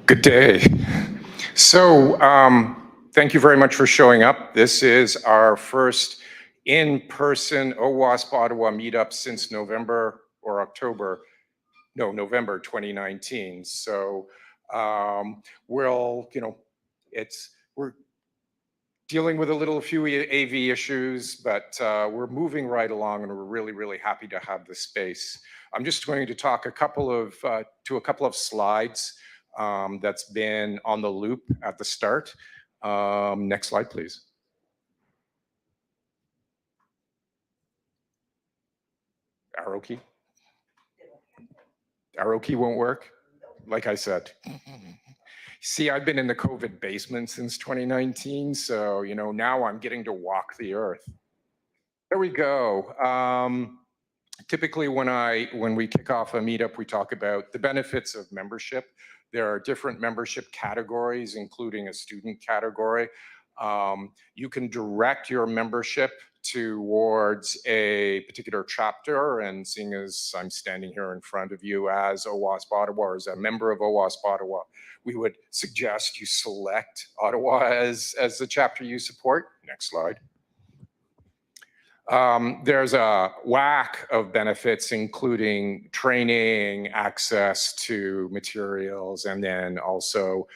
Good day. So, thank you very much for showing up. This is our first in-person OWASP Ottawa meetup since November 2019. So, we're dealing with a few AV issues, but we're moving right along, and we're really happy to have this space. I'm just going to talk to a couple of slides that's been on the loop at the start. Next slide, please. Arrow key. Arrow key won't work, like I said. See, I've been in the COVID basement since 2019, so now I'm getting to walk the earth. There we go. Typically, when we kick off a meetup, we talk about the benefits of membership. There are different membership categories, including a student category. You can direct your membership towards a particular chapter, and seeing as I'm standing here in front of you as OWASP Ottawa, or as a member of OWASP Ottawa, we would suggest you select Ottawa as the chapter you support. Next slide. There's a whack of benefits, including training, access to materials, and then also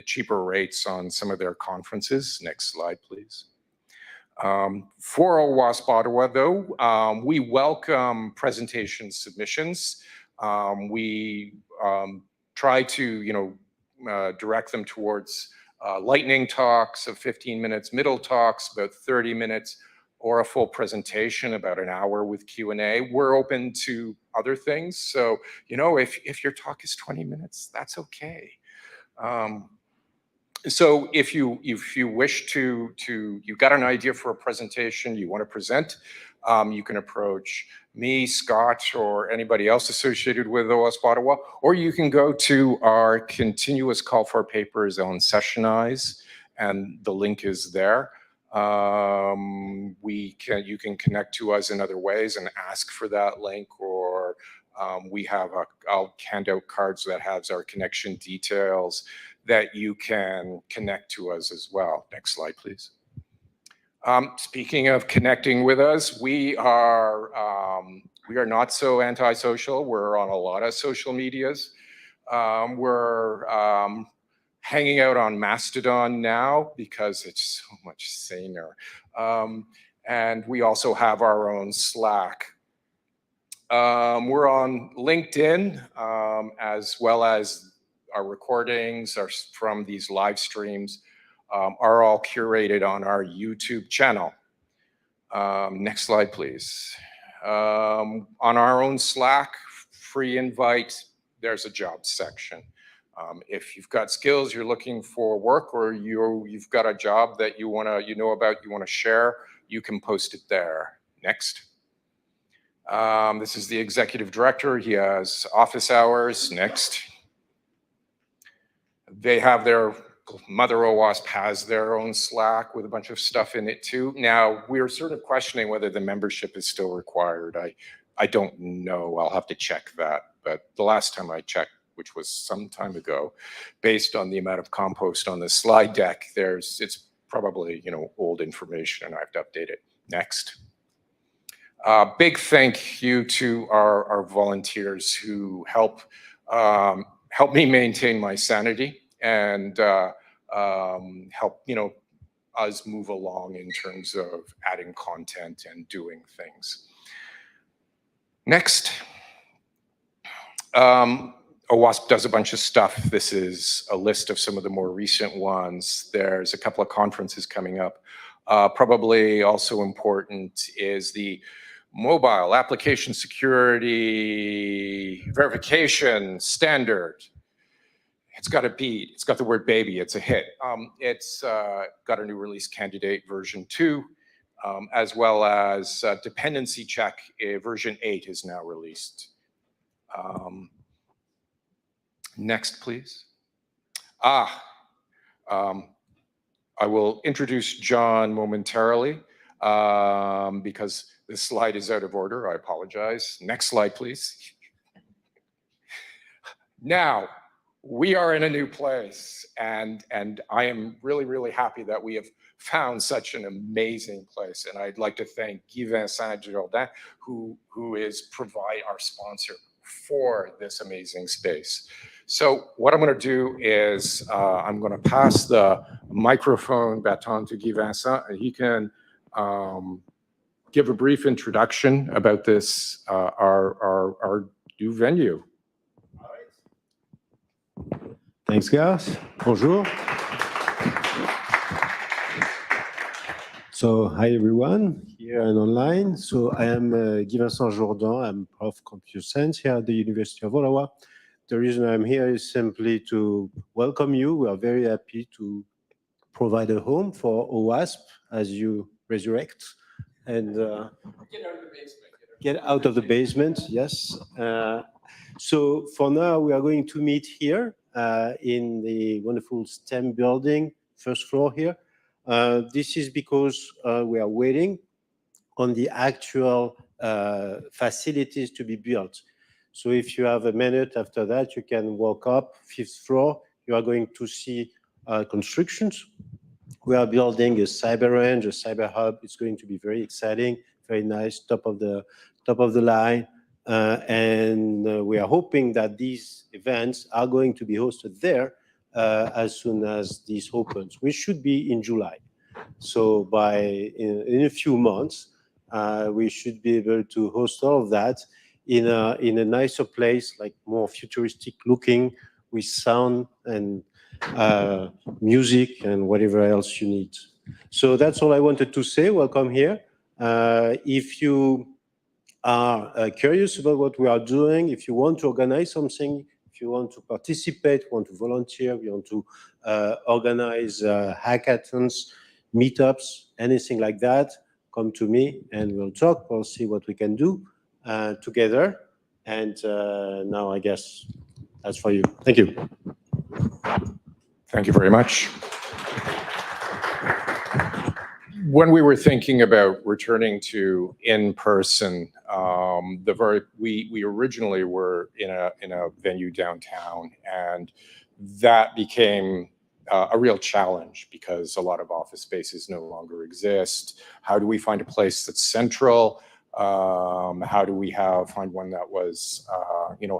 cheaper rates on some of their conferences. Next slide, please. For OWASP Ottawa, though, we welcome presentation submissions. We try to, direct them towards lightning talks of 15 minutes, middle talks about 30 minutes, or a full presentation about an hour with Q&A. We're open to other things. So, if your talk is 20 minutes, that's okay. So if you wish to, you've got an idea for a presentation you want to present, you can approach me, Scott, or anybody else associated with OWASP Ottawa, or you can go to our continuous call for papers on Sessionize, and the link is there. You can connect to us in other ways and ask for that link, or we have handout cards that has our connection details that you can connect to us as well. Next slide, please. Speaking of connecting with us, we are not so antisocial. We're on a lot of social medias. We're hanging out on Mastodon now because it's so much saner. And we also have our own Slack. We're on LinkedIn, as well as our recordings from these live streams are all curated on our YouTube channel. Next slide, please. On our own Slack, free invite, there's a jobs section. If you've got skills, you're looking for work, or you've got a job that you want to share, you can post it there. Next. This is the executive director. He has office hours. Next. They have their Mother OWASP has their own Slack with a bunch of stuff in it too. Now, we're sort of questioning whether the membership is still required. I don't know. I'll have to check that. But the last time I checked, which was some time ago, based on the amount of compost on the slide deck, it's probably old information, and I have to update it. Next. Big thank you to our volunteers who help me maintain my sanity and help us move along in terms of adding content and doing things. Next. OWASP does a bunch of stuff. This is a list of some of the more recent ones. There's a couple of conferences coming up. Probably also important is the Mobile Application Security Verification Standard. It's got a beat. It's got the word baby. It's a hit. It's got a new release candidate, version 2, as well as dependency check. Version 8 is now released. Next, please. I will introduce John momentarily because this slide is out of order. I apologize. Next slide, please. Now, We are in a new place, and I am really, really happy that we have found such an amazing place. And I'd like to thank Guy Vincent Jourdain, who is our sponsor for this amazing space. So what I'm going to do is I'm going to pass the microphone baton to Guy Vincent, and he can give a brief introduction about this, our new venue. Thanks, Garth. Bonjour. So, hi everyone, here and online. So, I am Guy Vincent Jourdain. I'm Prof of Computer Science here at the University of Ottawa. The reason I'm here is simply to welcome you. We are very happy to provide a home for OWASP as you resurrect and get out of the basement. Yes. So, for now, we are going to meet here in the wonderful STEM building, first floor here. This is because we are waiting on the actual facilities to be built. So if you have a minute after that, you can walk up, fifth floor. You are going to see constructions. We are building a cyber range, a cyber hub. It's going to be very exciting, very nice, top of the line. And we are hoping that these events are going to be hosted there as soon as this opens, which should be in July. So in a few months, we should be able to host all of that in a nicer place, like more futuristic looking, with sound and music and whatever else you need. So that's all I wanted to say. Welcome here. If you are curious about what we are doing, if you want to organize something, if you want to participate, want to volunteer, you want to organize hackathons, meetups, anything like that, come to me and we'll talk. We'll see what we can do together. And now I guess that's for you. Thank you. Thank you very much. When we were thinking about returning to in-person, we originally were in a venue downtown, and that became a real challenge because a lot of office spaces no longer exist. How do we find a place that's central? How do we find one that was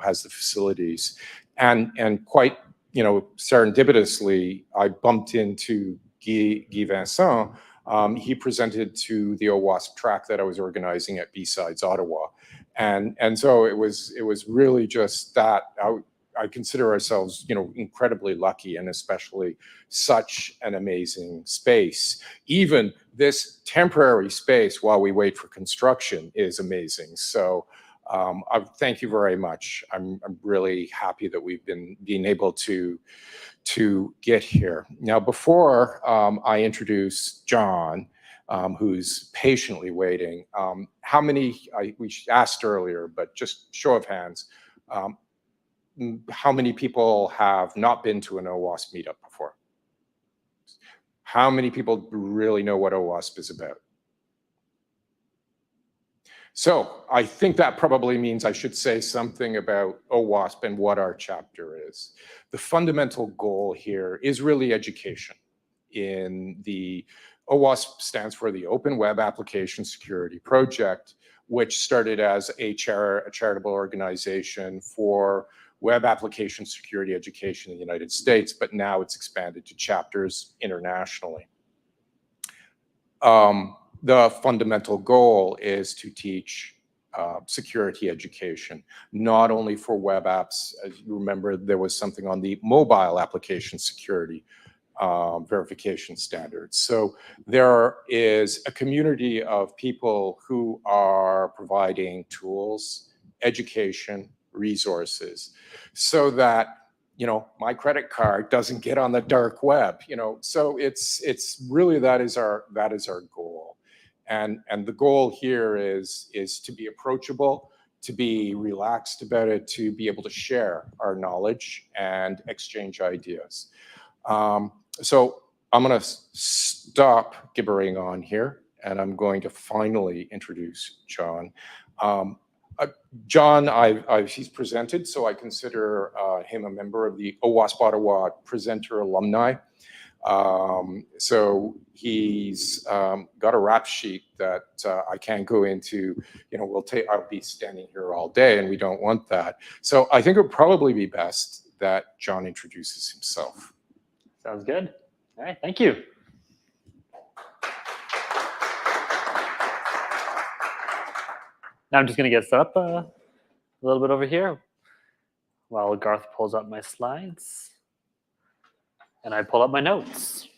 has the facilities? And quite serendipitously, I bumped into Guy Vincent. He presented to the OWASP track that I was organizing at B-Sides Ottawa, and so it was really just that. I consider ourselves, incredibly lucky, and especially such an amazing space. Even this temporary space while we wait for construction is amazing. So I thank you very much. I'm really happy that we've been able to get here. Now, before I introduce John, who's patiently waiting, how many, we asked earlier, but just show of hands, how many people have not been to an OWASP meetup before? How many people really know what OWASP is about? So I think that probably means I should say something about OWASP and what our chapter is. The fundamental goal here is really education. The OWASP stands for the Open Web Application Security Project, which started as a charitable organization for web application security education in the United States, but now it's expanded to chapters internationally. The fundamental goal is to teach security education, not only for web apps. As you remember, there was something on the mobile application security verification standards. So there is a community of people who are providing tools, education, resources, so that my credit card doesn't get on the dark web. So it's really that is our goal, and the goal here is to be approachable, to be relaxed about it, to be able to share our knowledge and exchange ideas. So I'm going to stop gibbering on here, and I'm going to finally introduce John. John, he's presented, so I consider him a member of the OWASPOttawa presenter alumni. So he's got a rap sheet that I can't go into. I'll be standing here all day, and we don't want that. So I think it would probably be best that John introduces himself. Sounds good. All right, thank you. Now I'm just going to get set up a little bit over here while Garth pulls up my slides and I pull up my notes.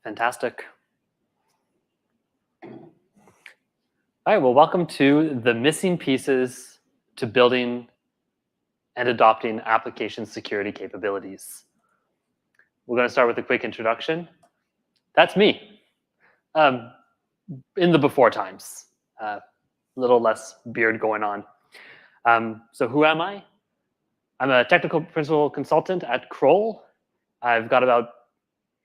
Fantastic. All right, well, welcome to the missing pieces to building and adopting application security capabilities. We're going to start with a quick introduction. That's me, in the before times. A little less beard going on. So who am I? I'm a technical principal consultant at Kroll. I've got about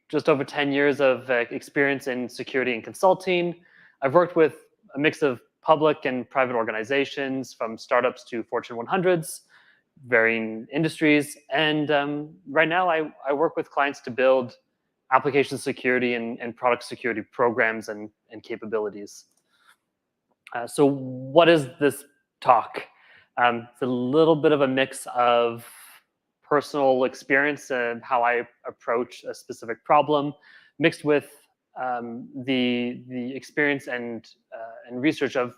just over 10 years of experience in security and consulting. I've worked with a mix of public and private organizations, from startups to Fortune 100s, varying industries. And right now I work with clients to build application security and product security programs and capabilities. So what is this talk? It's a little bit of a mix of personal experience and how I approach a specific problem, mixed with the experience and research of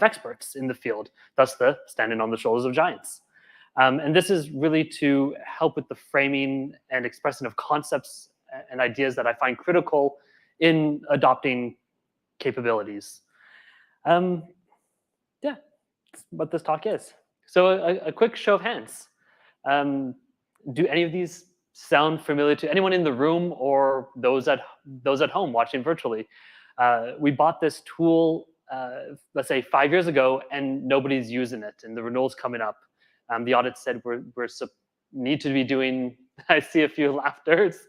experts in the field, thus the standing on the shoulders of giants. And this is really to help with the framing and expressing of concepts and ideas that I find critical in adopting capabilities. Yeah, that's what this talk is. So a quick show of hands. Do any of these sound familiar to anyone in the room or those at home watching virtually? We bought this tool, let's say 5 years ago, and nobody's using it, and the renewal's coming up. The audit said we need to be doing, I see a few laughters,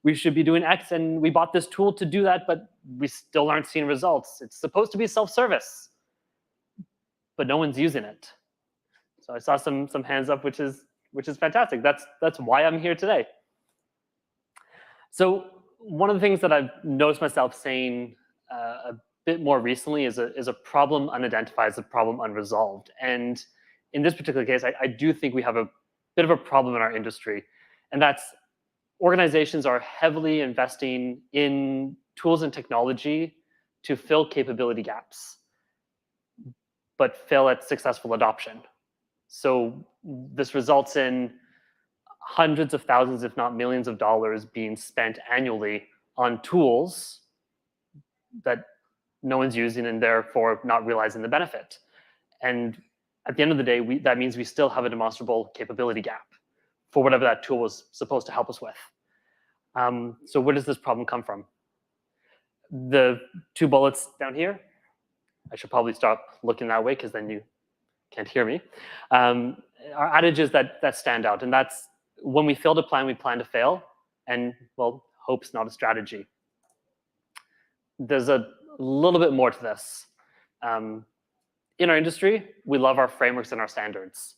we should be doing X, and we bought this tool to do that, but we still aren't seeing results. It's supposed to be self-service, but no one's using it. So I saw some hands up, which is fantastic. That's why I'm here today. So one of the things that I've noticed myself saying a bit more recently is a problem unidentified is a problem unresolved. And in this particular case, I do think we have a bit of a problem in our industry, and that's organizations are heavily investing in tools and technology to fill capability gaps, but fail at successful adoption. So this results in hundreds of thousands, if not millions of dollars being spent annually on tools that no one's using and therefore not realizing the benefit. And at the end of the day, that means we still have a demonstrable capability gap for whatever that tool was supposed to help us with. So where does this problem come from? The two bullets down here, I should probably stop looking that way because then you can't hear me, are adages that stand out. And that's when we fail to plan, we plan to fail. And, well, hope's not a strategy. There's a little bit more to this. In our industry, we love our frameworks and our standards.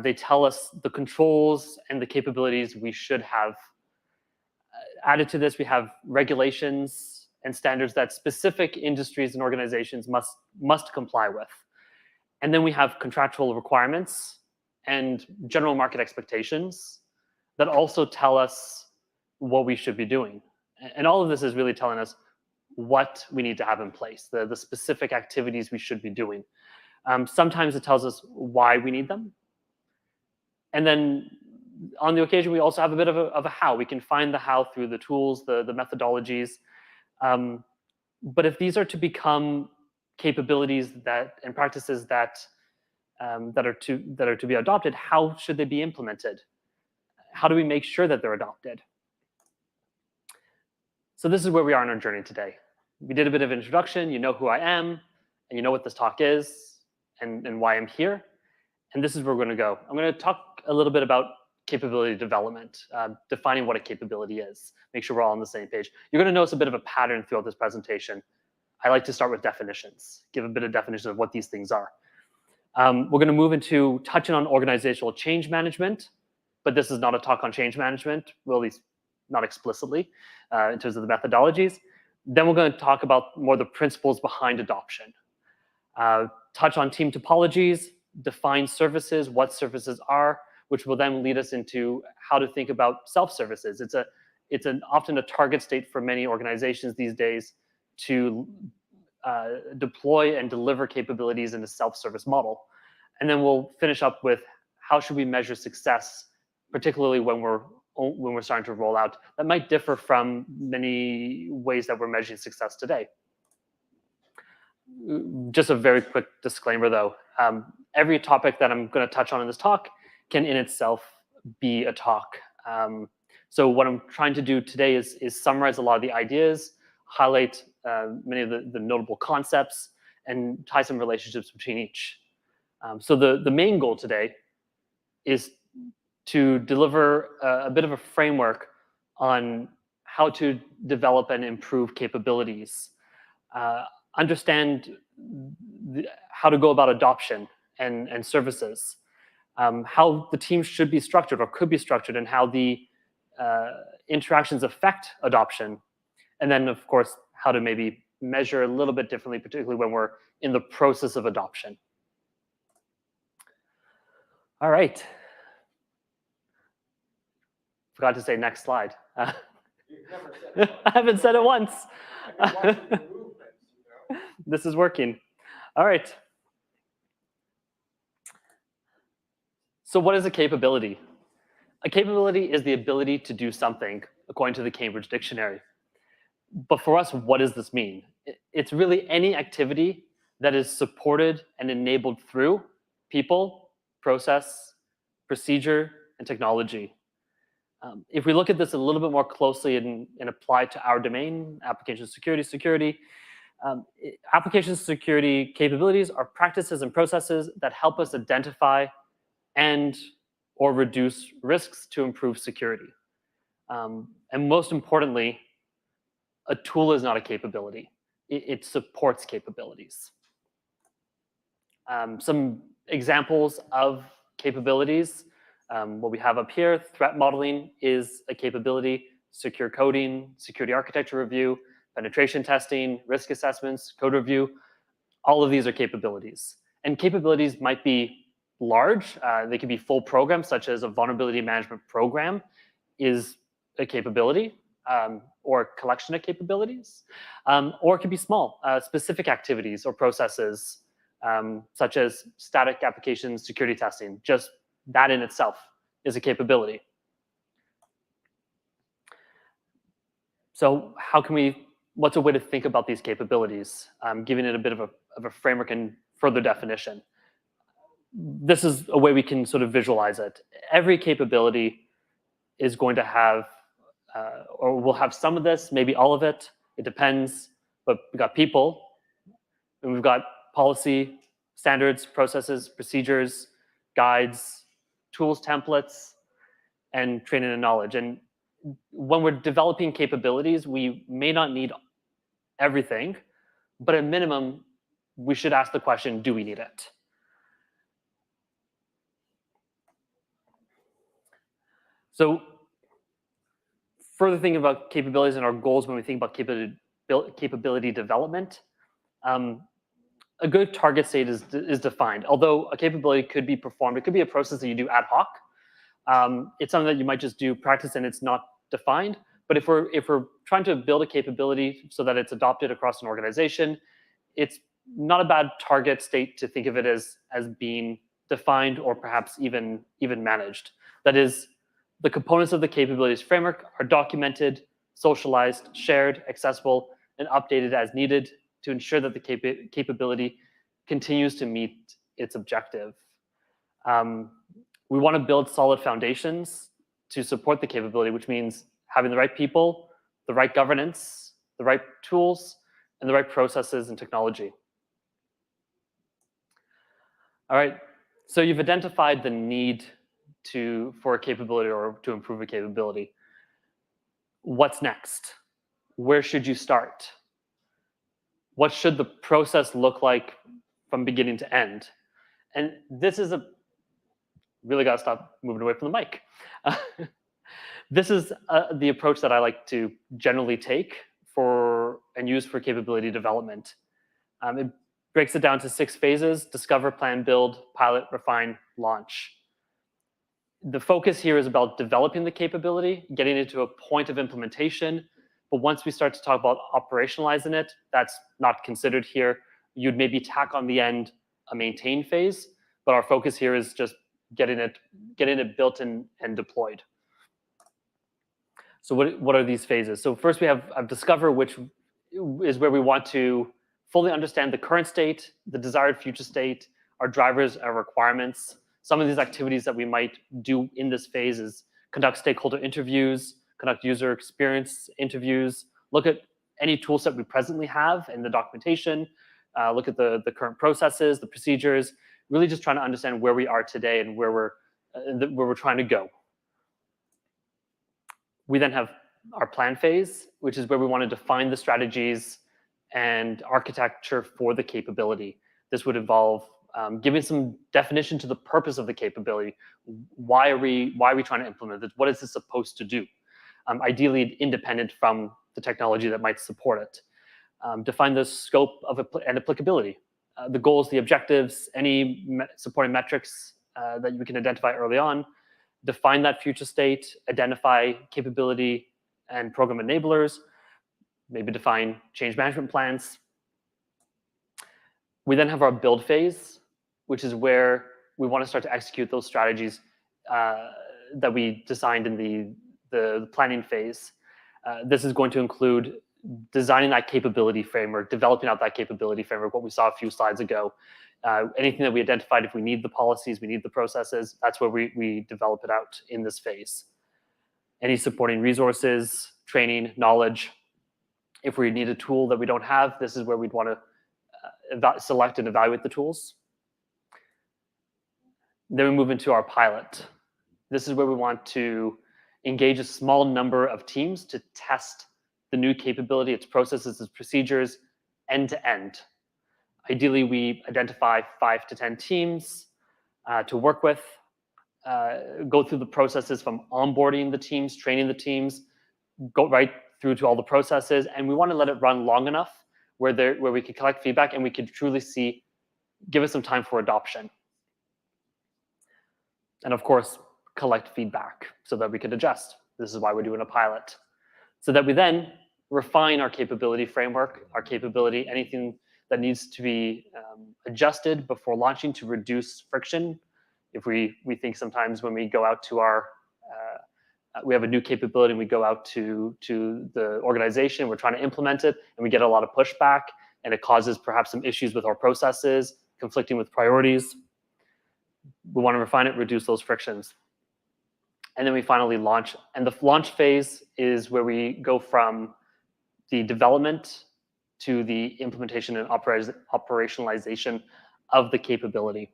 They tell us the controls and the capabilities we should have. Added to this, we have regulations and standards that specific industries and organizations must comply with. And then we have contractual requirements and general market expectations that also tell us what we should be doing. And all of this is really telling us what we need to have in place, the specific activities we should be doing. Sometimes it tells us why we need them. And then on the occasion, we also have a bit of a how. We can find the how through the tools, the methodologies. But if these are to become capabilities and practices that that are to be adopted, how should they be implemented? How do we make sure that they're adopted? So this is where we are on our journey today. We did a bit of introduction. You know who I am, and you know what this talk is, and why I'm here. And this is where we're going to go. I'm going to talk a little bit about capability development, defining what a capability is. Make sure we're all on the same page. You're going to notice a bit of a pattern throughout this presentation. I like to start with definitions, give a bit of definition of what these things are. We're going to move into touching on organizational change management, but this is not a talk on change management, well, at least not explicitly in terms of the methodologies. Then we're going to talk about more the principles behind adoption. Touch on team topologies, define services, what services are, which will then lead us into how to think about self-services. It's often a target state for many organizations these days to deploy and deliver capabilities in a self-service model. And then we'll finish up with how should we measure success, particularly when we're starting to roll out. That might differ from many ways that we're measuring success today. Just a very quick disclaimer though. Every topic that I'm going to touch on in this talk can in itself be a talk. So what I'm trying to do today is summarize a lot of the ideas, highlight many of the notable concepts, and tie some relationships between each. So the main goal today is to deliver a bit of a framework on how to develop and improve capabilities, understand how to go about adoption and services, how the team should be structured or could be structured, and how the interactions affect adoption. And then, of course, how to maybe measure a little bit differently, particularly when we're in the process of adoption. All right. Forgot to say next slide. You've never said it. I haven't said it once. I've been watching your movements, you know? This is working. All right. So what is a capability? A capability is the ability to do something, according to the Cambridge Dictionary. But for us, what does this mean? It's really any activity that is supported and enabled through people, process, procedure, and technology. If we look at this a little bit more closely and apply to our domain, application security, application security capabilities are practices and processes that help us identify or reduce risks to improve security. And most importantly, a tool is not a capability. It supports capabilities. Some examples of capabilities, what we have up here, threat modeling is a capability, secure coding, security architecture review, penetration testing, risk assessments, code review. All of these are capabilities. And capabilities might be large. They could be full programs, such as a vulnerability management program is a capability, or a collection of capabilities. Or it could be small, specific activities or processes, such as static application security testing. Just that in itself is a capability. So what's a way to think about these capabilities? Giving it a bit of a framework and further definition. This is a way we can sort of visualize it. Every capability is going to have, or will have some of this, maybe all of it. It depends. But we've got people, and we've got policy, standards, processes, procedures, guides, tools, templates, and training and knowledge. And when we're developing capabilities, we may not need everything, but at minimum, we should ask the question, do we need it? So further thinking about capabilities and our goals when we think about capability development, a good target state is defined. Although a capability could be performed, it could be a process that you do ad hoc. It's something that you might just do practice and it's not defined. But if we're trying to build a capability so that it's adopted across an organization, it's not a bad target state to think of it as being defined or perhaps even managed. That is, the components of the capabilities framework are documented, socialized, shared, accessible, and updated as needed to ensure that the capability continues to meet its objective. We want to build solid foundations to support the capability, which means having the right people, the right governance, the right tools, and the right processes and technology. All right, so you've identified the need for a capability or to improve a capability. What's next? Where should you start? What should the process look like from beginning to end? And this is really got to stop moving away from the mic. This is the approach that I like to generally take and use for capability development. It breaks it down to 6 phases: discover, plan, build, pilot, refine, launch. The focus here is about developing the capability, getting it to a point of implementation. But once we start to talk about operationalizing it, that's not considered here. You'd maybe tack on the end a maintain phase, but our focus here is just getting it built and deployed. So what are these phases? So first we have discover, which is where we want to fully understand the current state, the desired future state, our drivers, our requirements. Some of these activities that we might do in this phase is conduct stakeholder interviews, conduct user experience interviews, look at any tool set we presently have in the documentation, look at the current processes, the procedures, really just trying to understand where we are today and where we're trying to go. We then have our plan phase, which is where we want to define the strategies and architecture for the capability. This would involve giving some definition to the purpose of the capability. Why are we trying to implement this? What is this supposed to do? Ideally independent from the technology that might support it. Define the scope of and applicability. The goals, the objectives, any supporting metrics that we can identify early on. Define that future state, identify capability and program enablers, maybe define change management plans. We then have our build phase, which is where we want to start to execute those strategies that we designed in the planning phase. This is going to include designing that capability framework, developing out that capability framework, what we saw a few slides ago. Anything that we identified, if we need the policies, we need the processes, that's where we develop it out in this phase. Any supporting resources, training, knowledge. If we need a tool that we don't have, this is where we'd want to select and evaluate the tools. Then we move into our pilot. This is where we want to engage a small number of teams to test the new capability, its processes, its procedures, end to end. Ideally, we identify 5 to 10 teams to work with, go through the processes from onboarding the teams, training the teams, go right through to all the processes, and we want to let it run long enough where we can collect feedback and we can truly give us some time for adoption. And of course, collect feedback so that we could adjust. This is why we're doing a pilot. So that we then refine our capability framework, our capability, anything that needs to be adjusted before launching to reduce friction. If we think sometimes when we go out to we have a new capability and we go out to the organization, we're trying to implement it, and we get a lot of pushback, and it causes perhaps some issues with our processes, conflicting with priorities. We want to refine it, reduce those frictions. And then we finally launch. And the launch phase is where we go from the development to the implementation and operationalization of the capability.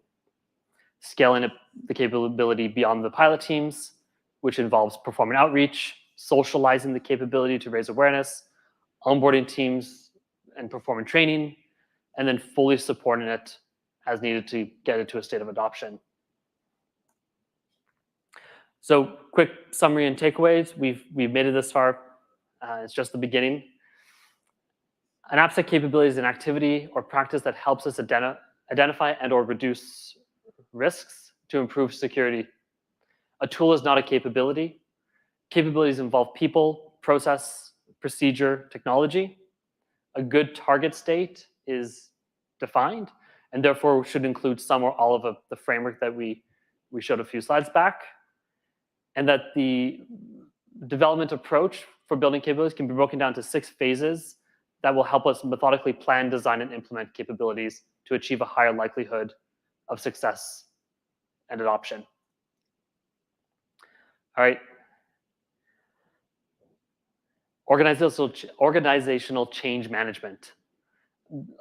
Scaling the capability beyond the pilot teams, which involves performing outreach, socializing the capability to raise awareness, onboarding teams and performing training, and then fully supporting it as needed to get it to a state of adoption. So quick summary and takeaways. We've made it this far. It's just the beginning. An AppSec capability is an activity or practice that helps us identify and or reduce risks to improve security. A tool is not a capability. Capabilities involve people, process, procedure, technology. A good target state is defined and therefore should include some or all of the framework that we showed a few slides back. And that the development approach for building capabilities can be broken down to 6 phases that will help us methodically plan, design, and implement capabilities to achieve a higher likelihood of success and adoption. All right. Organizational change management.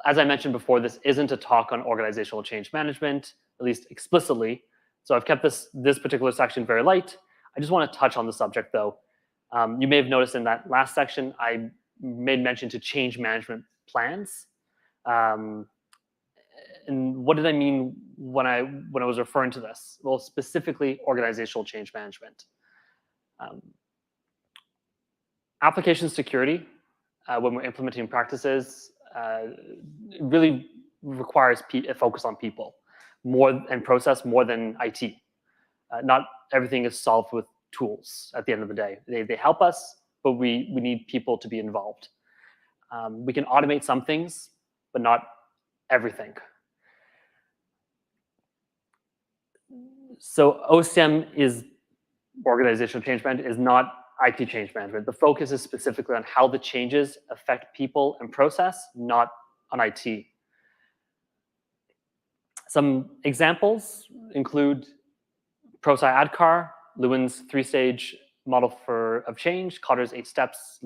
As I mentioned before, this isn't a talk on organizational change management, at least explicitly. So I've kept this particular section very light. I just want to touch on the subject, though. You may have noticed in that last section, I made mention to change management plans. And what did I mean when I was referring to this? Well, specifically organizational change management. Application security, when we're implementing practices, really requires a focus on people and process more than IT. Not everything is solved with tools at the end of the day. They help us, but we need people to be involved. We can automate some things, but not everything. So OCM is organizational change management, is not IT change management. The focus is specifically on how the changes affect people and process, not on IT. Some examples include ProSci ADKAR, Lewin's 3-stage model of change, Cotter's 8 steps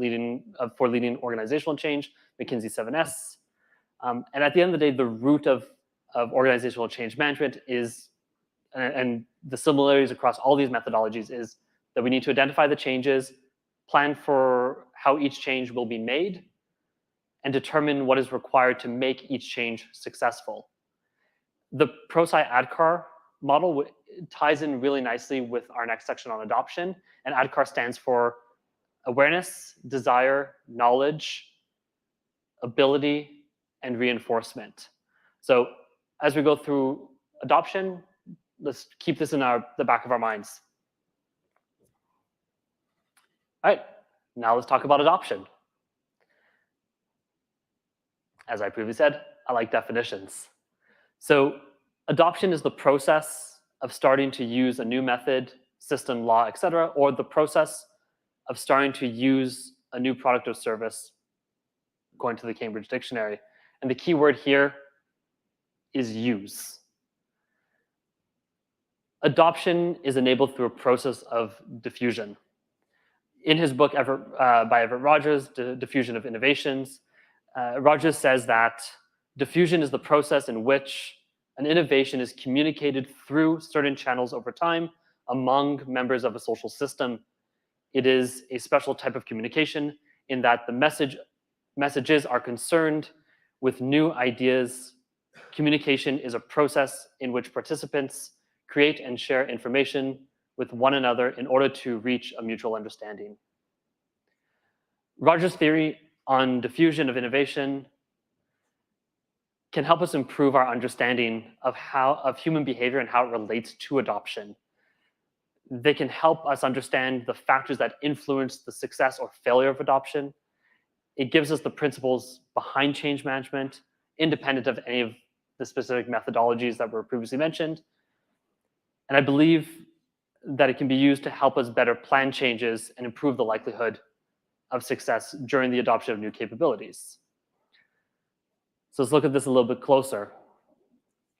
for leading organizational change, McKinsey 7S. And at the end of the day, the root of organizational change management is, and the similarities across all these methodologies, is that we need to identify the changes, plan for how each change will be made, and determine what is required to make each change successful. The ProSci ADKAR model ties in really nicely with our next section on adoption, and ADKAR stands for awareness, desire, knowledge, ability, and reinforcement. So as we go through adoption, let's keep this in the back of our minds. All right, now let's talk about adoption. As I previously said, I like definitions. So adoption is the process of starting to use a new method, system, law, etc., or the process of starting to use a new product or service, according to the Cambridge Dictionary. And the key word here is use. Adoption is enabled through a process of diffusion. In his book by Everett Rogers, Diffusion of Innovations, Rogers says that diffusion is the process in which an innovation is communicated through certain channels over time among members of a social system. It is a special type of communication in that the messages are concerned with new ideas. Communication is a process in which participants create and share information with one another in order to reach a mutual understanding. Rogers' theory on diffusion of innovation can help us improve our understanding of human behavior and how it relates to adoption. They can help us understand the factors that influence the success or failure of adoption. It gives us the principles behind change management, independent of any of the specific methodologies that were previously mentioned. And I believe that it can be used to help us better plan changes and improve the likelihood of success during the adoption of new capabilities. So let's look at this a little bit closer.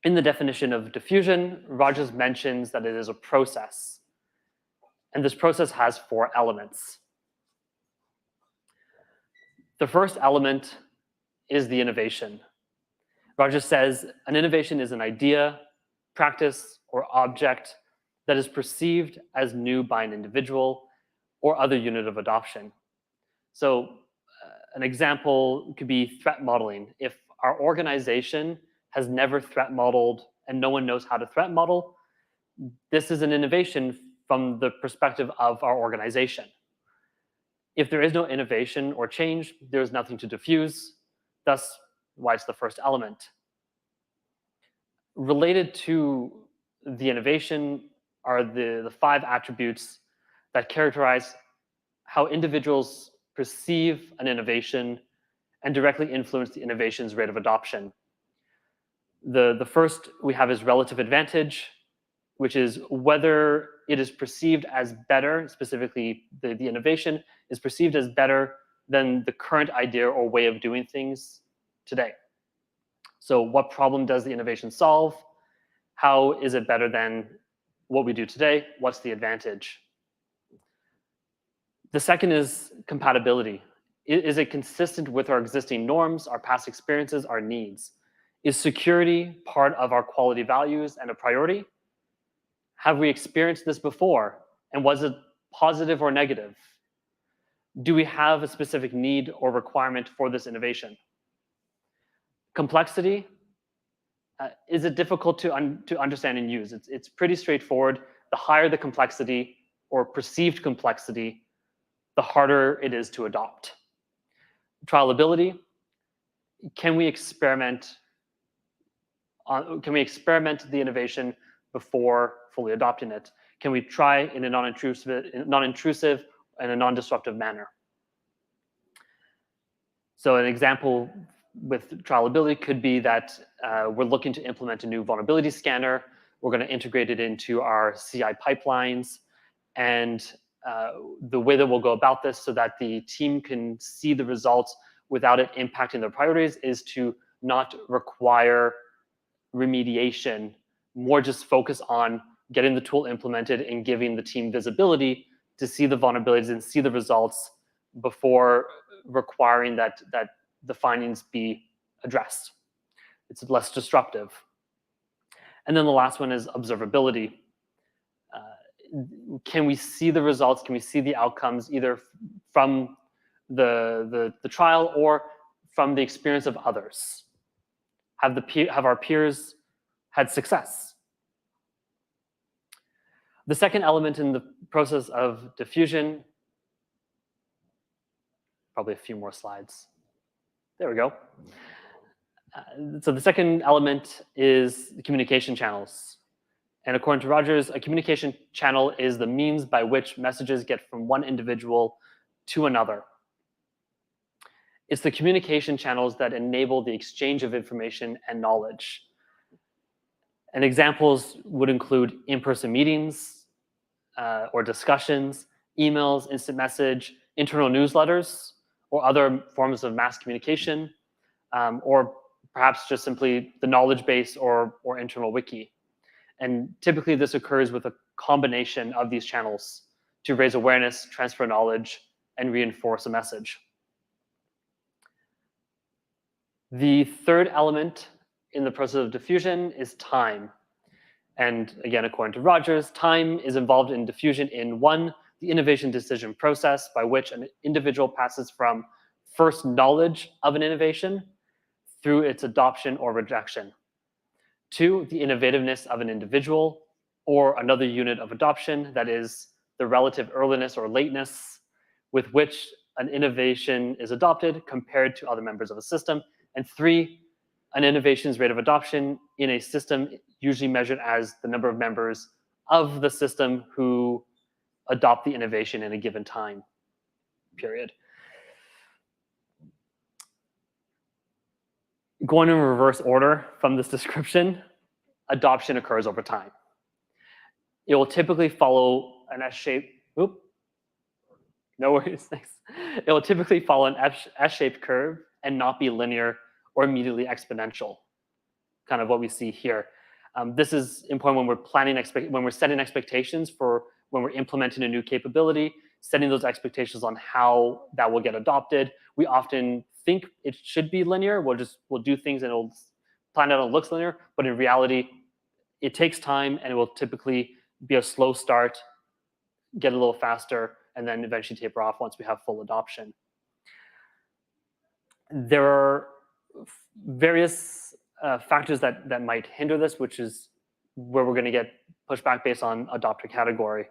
In the definition of diffusion, Rogers mentions that it is a process. And this process has 4 elements. The first element is the innovation. Rogers says an innovation is an idea, practice, or object that is perceived as new by an individual or other unit of adoption. So an example could be threat modeling. If our organization has never threat modeled and no one knows how to threat model, this is an innovation from the perspective of our organization. If there is no innovation or change, there's nothing to diffuse. Thus, why it's the first element. Related to the innovation are the 5 attributes that characterize how individuals perceive an innovation and directly influence the innovation's rate of adoption. The first we have is relative advantage, which is whether it is perceived as better, specifically the innovation is perceived as better than the current idea or way of doing things today. So what problem does the innovation solve? How is it better than what we do today, what's the advantage? The second is compatibility. Is it consistent with our existing norms, our past experiences, our needs? Is security part of our quality values and a priority? Have we experienced this before? And was it positive or negative? Do we have a specific need or requirement for this innovation? Complexity. Is it difficult to understand and use? It's pretty straightforward. The higher the complexity or perceived complexity, the harder it is to adopt. Trialability. Can we experiment the innovation before fully adopting it? Can we try in a non-intrusive and a non-disruptive manner? So an example with trialability could be that we're looking to implement a new vulnerability scanner. We're going to integrate it into our CI pipelines. And the way that we'll go about this so that the team can see the results without it impacting their priorities is to not require remediation, more just focus on getting the tool implemented and giving the team visibility to see the vulnerabilities and see the results before requiring that the findings be addressed. It's less disruptive. And then the last one is observability. Can we see the results? Can we see the outcomes either from the trial or from the experience of others? Have our peers had success? The second element in the process of diffusion, probably a few more slides. There we go. So the second element is the communication channels. And according to Rogers, a communication channel is the means by which messages get from one individual to another. It's the communication channels that enable the exchange of information and knowledge. And examples would include in-person meetings or discussions, emails, instant message, internal newsletters, or other forms of mass communication, or perhaps just simply the knowledge base or internal wiki. And typically this occurs with a combination of these channels to raise awareness, transfer knowledge, and reinforce a message. The third element in the process of diffusion is time. And again, according to Rogers, time is involved in diffusion in 1, the innovation decision process by which an individual passes from first knowledge of an innovation through its adoption or rejection. 2, the innovativeness of an individual or another unit of adoption, that is the relative earliness or lateness with which an innovation is adopted compared to other members of a system. And 3, an innovation's rate of adoption in a system usually measured as the number of members of the system who adopt the innovation in a given time period. Going in reverse order from this description, adoption occurs over time. It will typically follow an S-shaped, no worries, thanks. It will typically follow an S-shaped curve and not be linear or immediately exponential, kind of what we see here. This is important when we're planning, when we're setting expectations for when we're implementing a new capability, setting those expectations on how that will get adopted. We often think it should be linear. We'll do things and it'll plan out and it looks linear, but in reality, it takes time and it will typically be a slow start, get a little faster, and then eventually taper off once we have full adoption. There are various factors that might hinder this, which is where we're going to get pushback based on adopter category.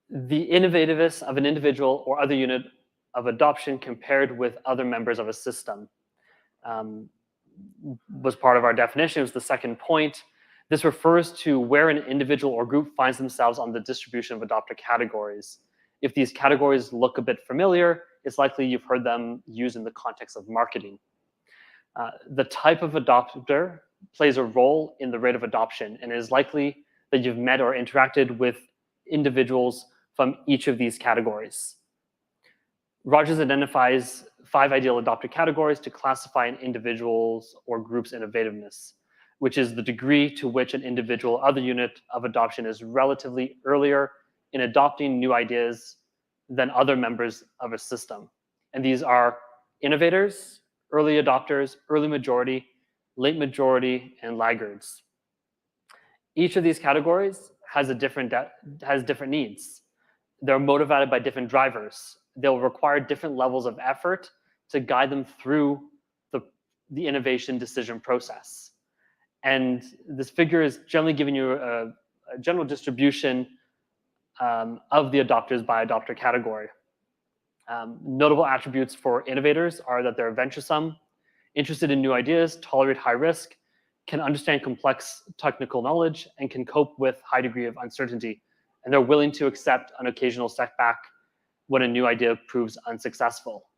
The innovativeness of an individual or other unit of adoption compared with other members of a system was part of our definition. It was the second point. This refers to where an individual or group finds themselves on the distribution of adopter categories. If these categories look a bit familiar, it's likely you've heard them used in the context of marketing. The type of adopter plays a role in the rate of adoption, and it is likely that you've met or interacted with individuals from each of these categories. Rogers identifies 5 ideal adopter categories to classify an individual's or group's innovativeness, which is the degree to which an individual or other unit of adoption is relatively earlier in adopting new ideas than other members of a system. And these are innovators, early adopters, early majority, late majority, and laggards. Each of these categories has different needs. They're motivated by different drivers. They'll require different levels of effort to guide them through the innovation decision process. And this figure is generally giving you a general distribution of the adopters by adopter category. Notable attributes for innovators are that they're venturesome, interested in new ideas, tolerate high risk, can understand complex technical knowledge, and can cope with high degree of uncertainty. And they're willing to accept an occasional setback when a new idea proves unsuccessful.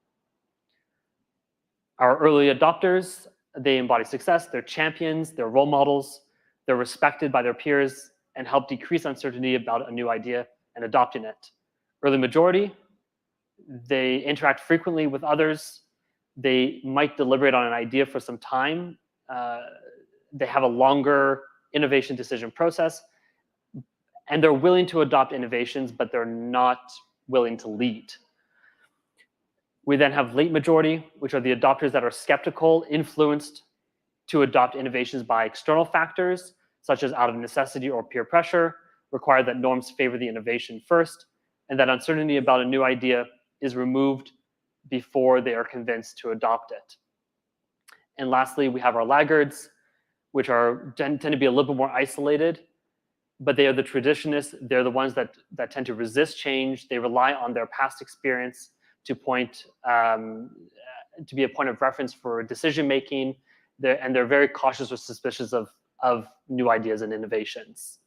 Our early adopters, they embody success, they're champions, they're role models, they're respected by their peers, and help decrease uncertainty about a new idea and adopting it. Early majority, they interact frequently with others, they might deliberate on an idea for some time, they have a longer innovation decision process, and they're willing to adopt innovations, but they're not willing to lead. We then have late majority, which are the adopters that are skeptical, influenced to adopt innovations by external factors, such as out of necessity or peer pressure, require that norms favor the innovation first, and that uncertainty about a new idea is removed before they are convinced to adopt it. And lastly, we have our laggards, which tend to be a little bit more isolated, but they are the traditionists. They're the ones that tend to resist change. They rely on their past experience to be a point of reference for decision making, and they're very cautious or suspicious of new ideas and innovations.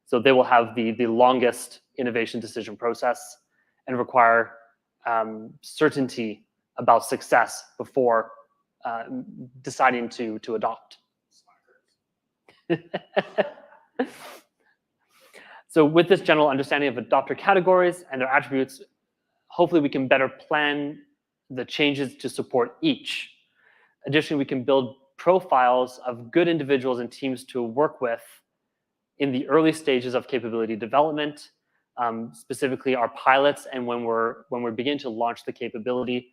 So they will have the longest innovation decision process and require certainty about success before deciding to adopt. So with this general understanding of adopter categories and their attributes, hopefully we can better plan the changes to support each. Additionally, we can build profiles of good individuals and teams to work with in the early stages of capability development, specifically our pilots, and when we begin to launch the capability.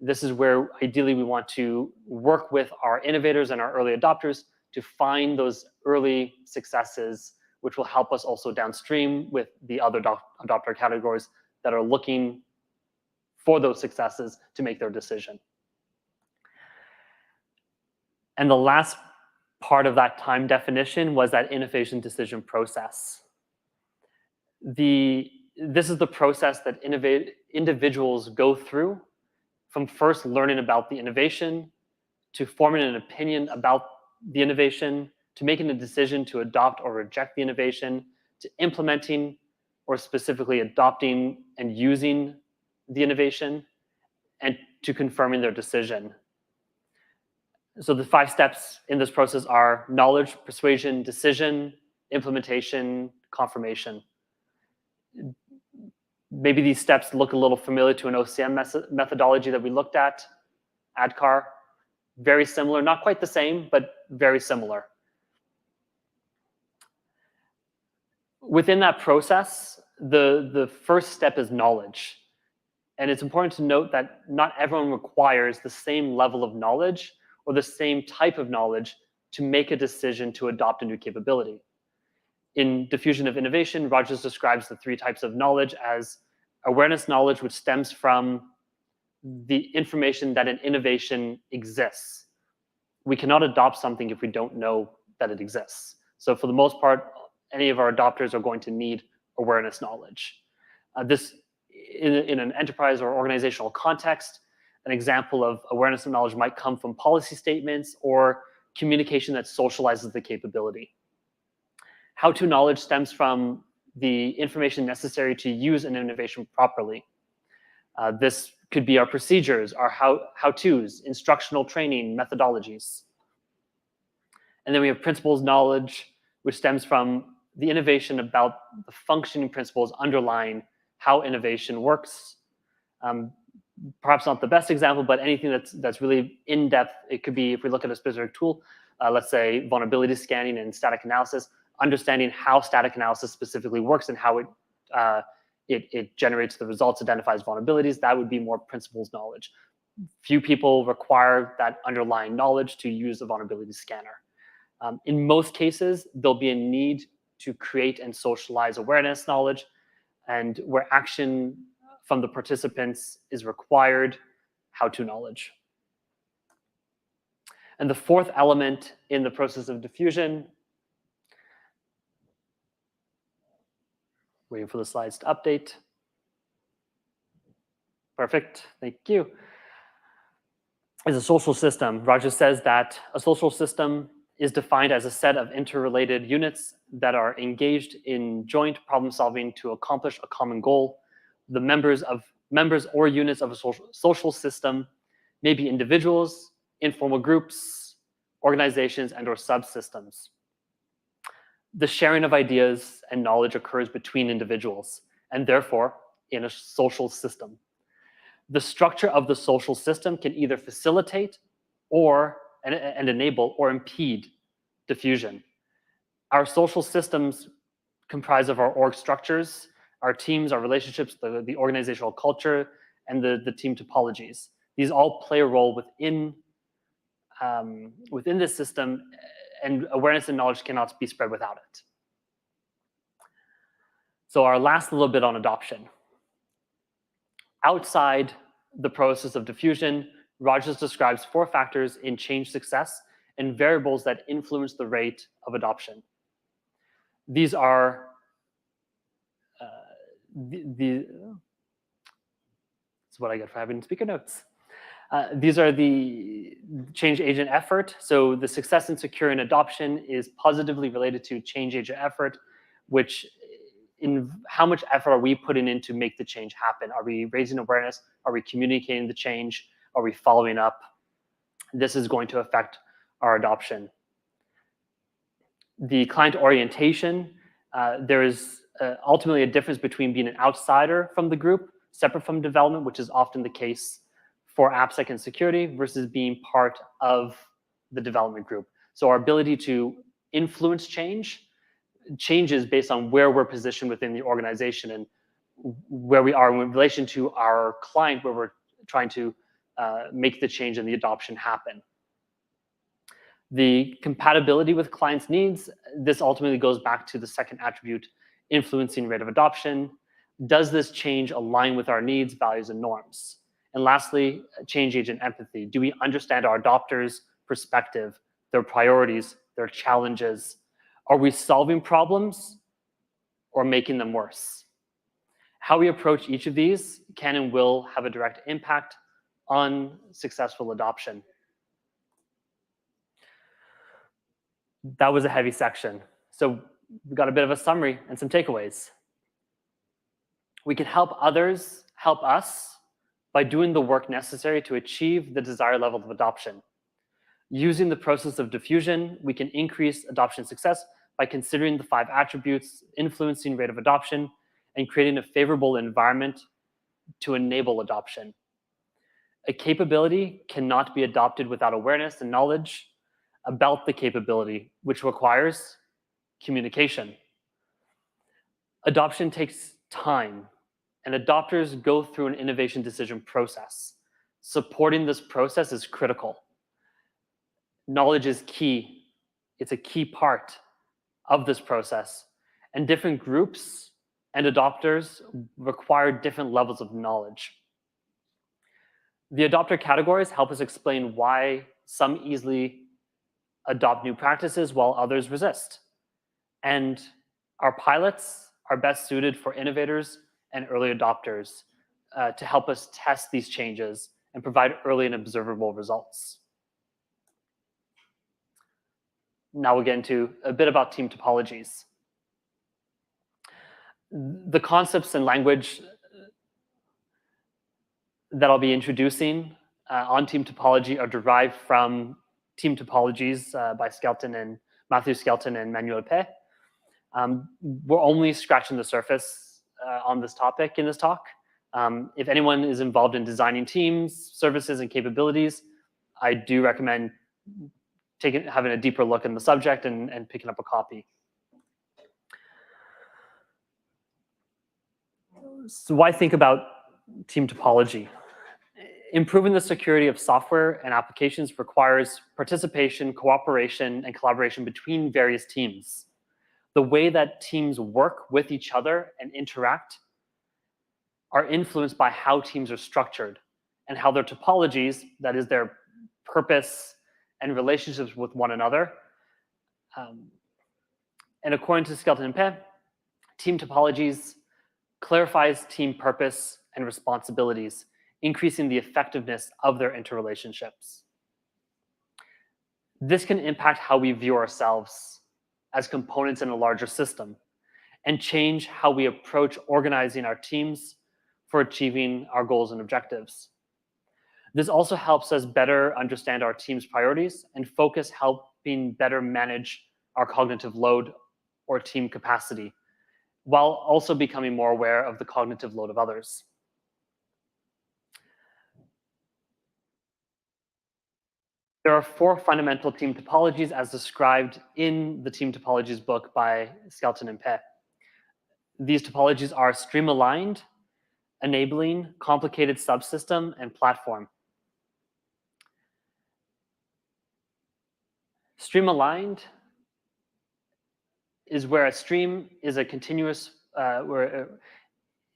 This is where ideally we want to work with our innovators and our early adopters to find those early successes, which will help us also downstream with the other adopter categories that are looking for those successes to make their decision. And the last part of that time definition was that innovation decision process. This is the process that individuals go through from first learning about the innovation, to forming an opinion about the innovation, to making a decision to adopt or reject the innovation, to implementing or specifically adopting and using the innovation, and to confirming their decision. So the 5 steps in this process are knowledge, persuasion, decision, implementation, confirmation. Maybe these steps look a little familiar to an OCM methodology that we looked at, ADKAR. Very similar, not quite the same, but very similar. Within that process, the first step is knowledge. And it's important to note that not everyone requires the same level of knowledge or the same type of knowledge to make a decision to adopt a new capability. In Diffusion of Innovation, Rogers describes the 3 types of knowledge as awareness knowledge, which stems from the information that an innovation exists. We cannot adopt something if we don't know that it exists. So for the most part, any of our adopters are going to need awareness knowledge. This, in an enterprise or organizational context, an example of awareness and knowledge might come from policy statements or communication that socializes the capability. How-to knowledge stems from the information necessary to use an innovation properly. This could be our procedures, our how-tos, instructional training, methodologies. And then we have principles knowledge, which stems from the innovation about the functioning principles underlying how innovation works. perhaps not the best example, but anything that's really in-depth. It could be, if we look at a specific tool, let's say vulnerability scanning and static analysis, understanding how static analysis specifically works and how it generates the results, identifies vulnerabilities. That would be more principles knowledge. Few people require that underlying knowledge to use a vulnerability scanner. In most cases, there'll be a need to create and socialize awareness knowledge, and where action from the participants is required, how-to knowledge. And the fourth element in the process of diffusion, waiting for the slides to update. Perfect, thank you. Is a social system. Roger says that a social system is defined as a set of interrelated units that are engaged in joint problem solving to accomplish a common goal. The members or units of a social system may be individuals, informal groups, organizations, and/or subsystems. The sharing of ideas and knowledge occurs between individuals, and therefore in a social system. The structure of the social system can either facilitate and enable or impede diffusion. Our social systems comprise of our org structures, our teams, our relationships, the organizational culture, and the team topologies. These all play a role within this system, and awareness and knowledge cannot be spread without it. So our last little bit on adoption. Outside the process of diffusion, Rogers describes 4 factors in change success and variables that influence the rate of adoption. These are that's what I get for having speaker notes. These are the change agent effort. So the success in securing adoption is positively related to change agent effort, which in how much effort are we putting in to make the change happen? Are we raising awareness? Are we communicating the change? Are we following up? This is going to affect our adoption. The client orientation, there is ultimately a difference between being an outsider from the group, separate from development, which is often the case for AppSec and security, versus being part of the development group. So our ability to influence changes based on where we're positioned within the organization and where we are in relation to our client, where we're trying to make the change and the adoption happen. The compatibility with clients' needs, this ultimately goes back to the second attribute, influencing rate of adoption. Does this change align with our needs, values, and norms? And lastly, change agent empathy. Do we understand our adopters' perspective, their priorities, their challenges? Are we solving problems or making them worse? How we approach each of these can and will have a direct impact on successful adoption. That was a heavy section. So we got a bit of a summary and some takeaways. We can help others help us by doing the work necessary to achieve the desired level of adoption. Using the process of diffusion, we can increase adoption success by considering the 5 attributes, influencing rate of adoption, and creating a favorable environment to enable adoption. A capability cannot be adopted without awareness and knowledge about the capability, which requires communication. Adoption takes time, and adopters go through an innovation decision process. Supporting this process is critical. Knowledge is key. It's a key part of this process, and different groups and adopters require different levels of knowledge. The adopter categories help us explain why some easily adopt new practices while others resist. And our pilots are best suited for innovators and early adopters to help us test these changes and provide early and observable results. Now we'll get into a bit about team topologies. The concepts and language that I'll be introducing on team topology are derived from team topologies by Matthew Skelton and Manuel Pe. We're only scratching the surface on this topic in this talk. If anyone is involved in designing teams, services, and capabilities, I do recommend having a deeper look in the subject and picking up a copy. So why think about team topology? Improving the security of software and applications requires participation, cooperation, and collaboration between various teams. The way that teams work with each other and interact are influenced by how teams are structured and how their topologies, that is their purpose and relationships with one another. And according to Skelton and Pei, team topologies clarifies team purpose and responsibilities, increasing the effectiveness of their interrelationships. This can impact how we view ourselves as components in a larger system and change how we approach organizing our teams for achieving our goals and objectives. This also helps us better understand our team's priorities and focus helping better manage our cognitive load or team capacity, while also becoming more aware of the cognitive load of others. There are 4 fundamental team topologies as described in the Team Topologies book by Skelton and Pei. These topologies are stream-aligned, enabling, complicated subsystem, and platform. Stream-aligned is where a stream is a continuous,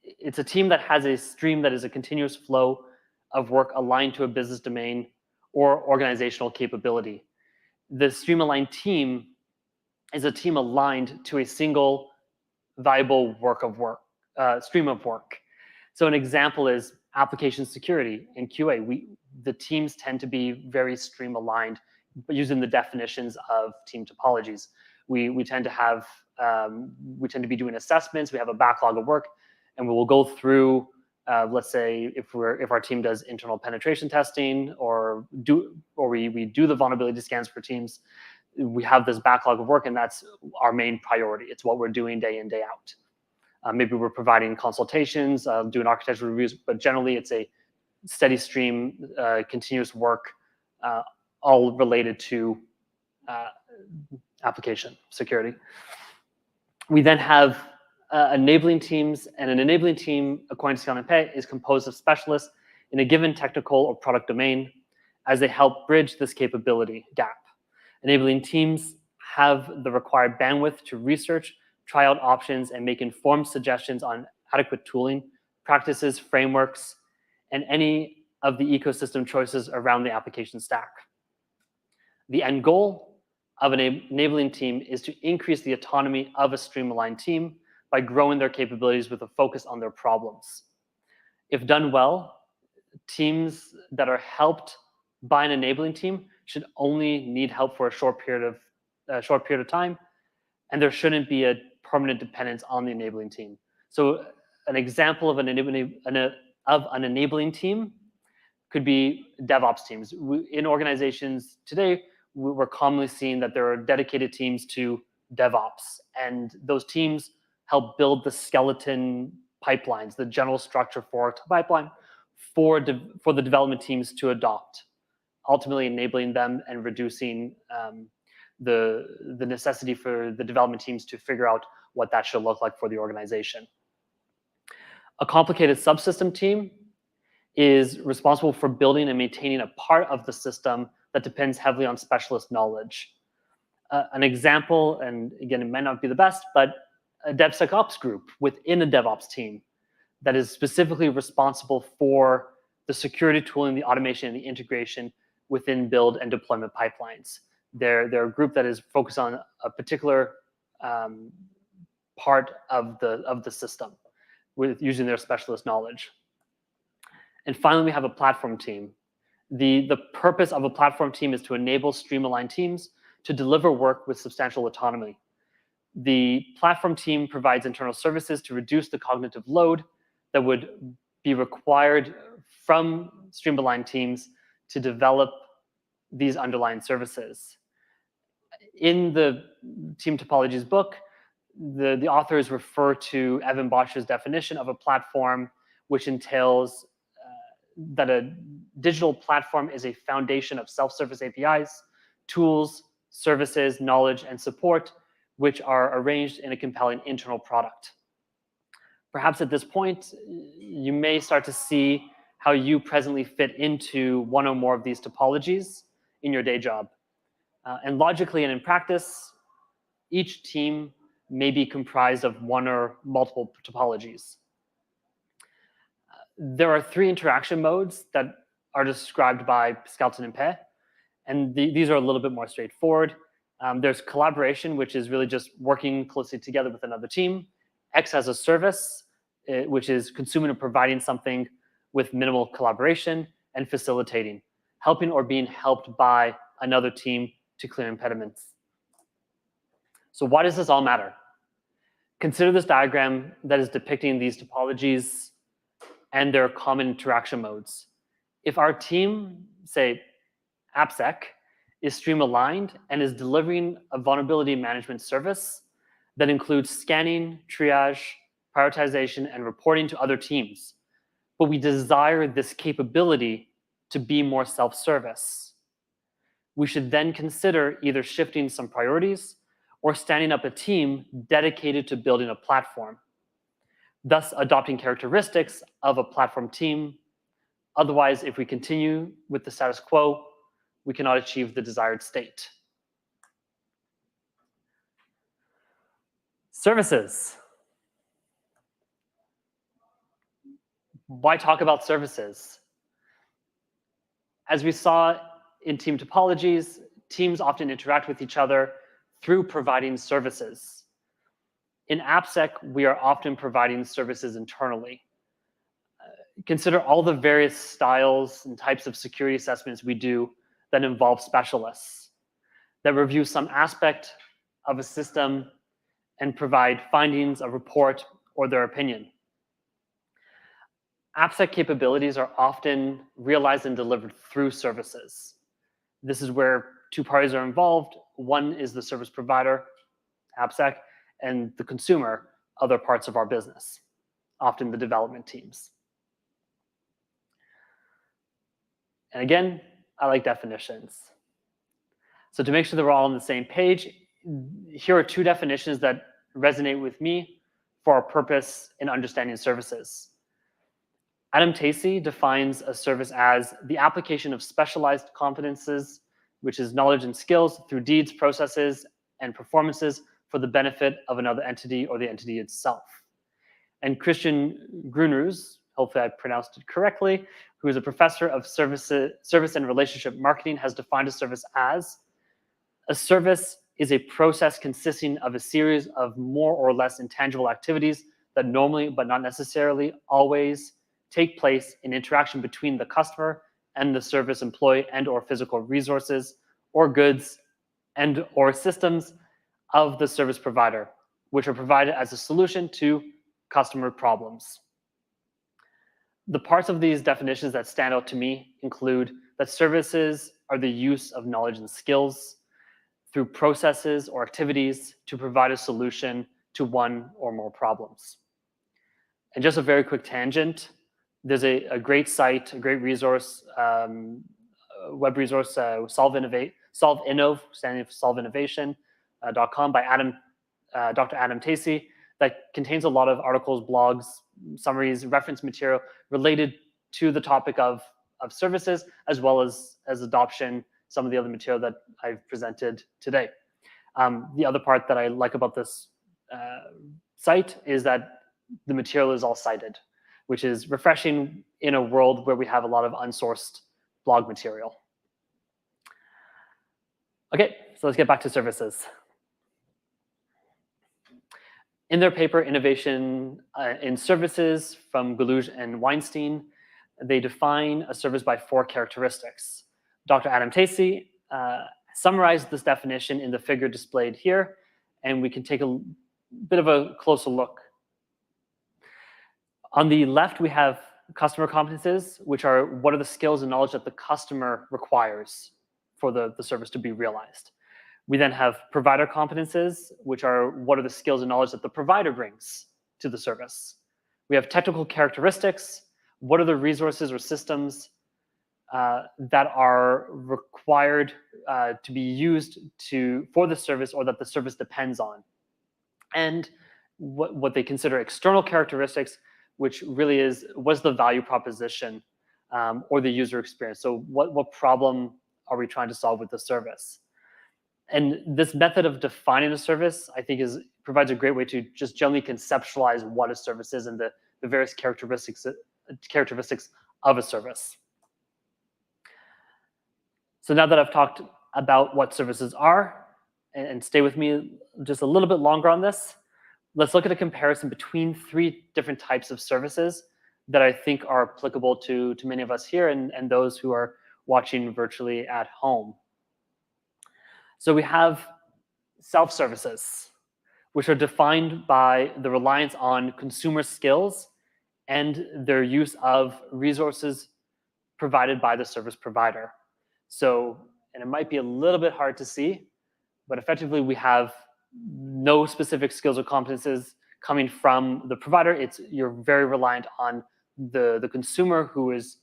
it's a team that has a stream that is a continuous flow of work aligned to a business domain or organizational capability. The stream-aligned team is a team aligned to a single viable stream of work. So an example is application security in QA. The teams tend to be very stream-aligned using the definitions of team topologies. We tend to be doing assessments. We have a backlog of work, and we will go through. Let's say if our team does internal penetration testing or we do the vulnerability scans for teams, we have this backlog of work, and that's our main priority. It's what we're doing day in, day out. Maybe we're providing consultations, doing architectural reviews, but generally it's a steady stream, continuous work, all related to application security. We then have enabling teams, and an enabling team, according to Skelton and Pei, is composed of specialists in a given technical or product domain as they help bridge this capability gap. Enabling teams have the required bandwidth to research, try out options, and make informed suggestions on adequate tooling, practices, frameworks, and any of the ecosystem choices around the application stack. The end goal of an enabling team is to increase the autonomy of a stream-aligned team by growing their capabilities with a focus on their problems. If done well, teams that are helped by an enabling team should only need help for a short period of time, and there shouldn't be a permanent dependence on the enabling team. So an example of an enabling team could be DevOps teams. In organizations today, we're commonly seeing that there are dedicated teams to DevOps, and those teams help build the skeleton pipelines, the general structure for a pipeline for the development teams to adopt, ultimately enabling them and reducing the necessity for the development teams to figure out what that should look like for the organization. A complicated subsystem team is responsible for building and maintaining a part of the system that depends heavily on specialist knowledge. An example, and again, it might not be the best, but a DevSecOps group within a DevOps team that is specifically responsible for the security tooling, the automation, and the integration within build and deployment pipelines. They're a group that is focused on a particular part of the system with using their specialist knowledge. And finally, we have a platform team. The purpose of a platform team is to enable stream-aligned teams to deliver work with substantial autonomy. The platform team provides internal services to reduce the cognitive load that would be required from stream-aligned teams to develop these underlying services. In the Team Topologies book, the authors refer to Evan Bosch's definition of a platform, which entails that a digital platform is a foundation of self-service APIs, tools, services, knowledge, and support, which are arranged in a compelling internal product. Perhaps at this point, you may start to see how you presently fit into one or more of these topologies in your day job. And logically and in practice, each team may be comprised of one or multiple topologies. There are 3 interaction modes that are described by Skelton and Pei, and these are a little bit more straightforward. There's collaboration, which is really just working closely together with another team. X as a service, which is consuming or providing something with minimal collaboration, and facilitating, helping or being helped by another team to clear impediments. So why does this all matter? Consider this diagram that is depicting these topologies and their common interaction modes. If our team, say AppSec, is stream aligned and is delivering a vulnerability management service that includes scanning, triage, prioritization, and reporting to other teams, but we desire this capability to be more self-service, we should then consider either shifting some priorities or standing up a team dedicated to building a platform, thus adopting characteristics of a platform team. Otherwise, if we continue with the status quo, we cannot achieve the desired state. Services. Why talk about services? As we saw in team topologies, teams often interact with each other through providing services. In AppSec, we are often providing services internally. Consider all the various styles and types of security assessments we do that involve specialists, that review some aspect of a system and provide findings, a report, or their opinion. AppSec capabilities are often realized and delivered through services. This is where 2 parties are involved. One is the service provider, AppSec, and the consumer, other parts of our business, often the development teams. And again, I like definitions. So to make sure that we're all on the same page, here are 2 definitions that resonate with me for our purpose in understanding services. Adam Tacey defines a service as the application of specialized competences, which is knowledge and skills, through deeds, processes, and performances for the benefit of another entity or the entity itself. And Christian Grunrus, hopefully I pronounced it correctly, who is a professor of service and relationship marketing, has defined a service as a service is a process consisting of a series of more or less intangible activities that normally, but not necessarily always, take place in interaction between the customer and the service employee and or physical resources or goods and or systems of the service provider, which are provided as a solution to customer problems. The parts of these definitions that stand out to me include that services are the use of knowledge and skills through processes or activities to provide a solution to one or more problems. And just a very quick tangent, there's a great site, a great resource, web resource, SolveInnov, standing for solveinnovation.com by Dr. Adam Tacey, that contains a lot of articles, blogs, summaries, reference material related to the topic of services, as well as adoption, some of the other material that I've presented today. The other part that I like about this site is that the material is all cited, which is refreshing in a world where we have a lot of unsourced blog material. Okay, so let's get back to services. In their paper, Innovation in Services from Galuge and Weinstein, they define a service by 4 characteristics. Dr. Adam Tacey summarized this definition in the figure displayed here, and we can take a bit of a closer look. On the left, we have customer competences, which are what are the skills and knowledge that the customer requires for the service to be realized. We then have provider competences, which are what are the skills and knowledge that the provider brings to the service. We have technical characteristics. What are the resources or systems that are required to be used for the service or that the service depends on? And what they consider external characteristics, which really is what's the value proposition or the user experience. So what problem are we trying to solve with the service? And this method of defining a service, I think, provides a great way to just generally conceptualize what a service is and the various characteristics of a service. So now that I've talked about what services are, and stay with me just a little bit longer on this, let's look at a comparison between 3 different types of services that I think are applicable to many of us here and those who are watching virtually at home. So we have self-services, which are defined by the reliance on consumer skills and their use of resources provided by the service provider. So, and it might be a little bit hard to see, but effectively we have no specific skills or competences coming from the provider. You're very reliant on the consumer who is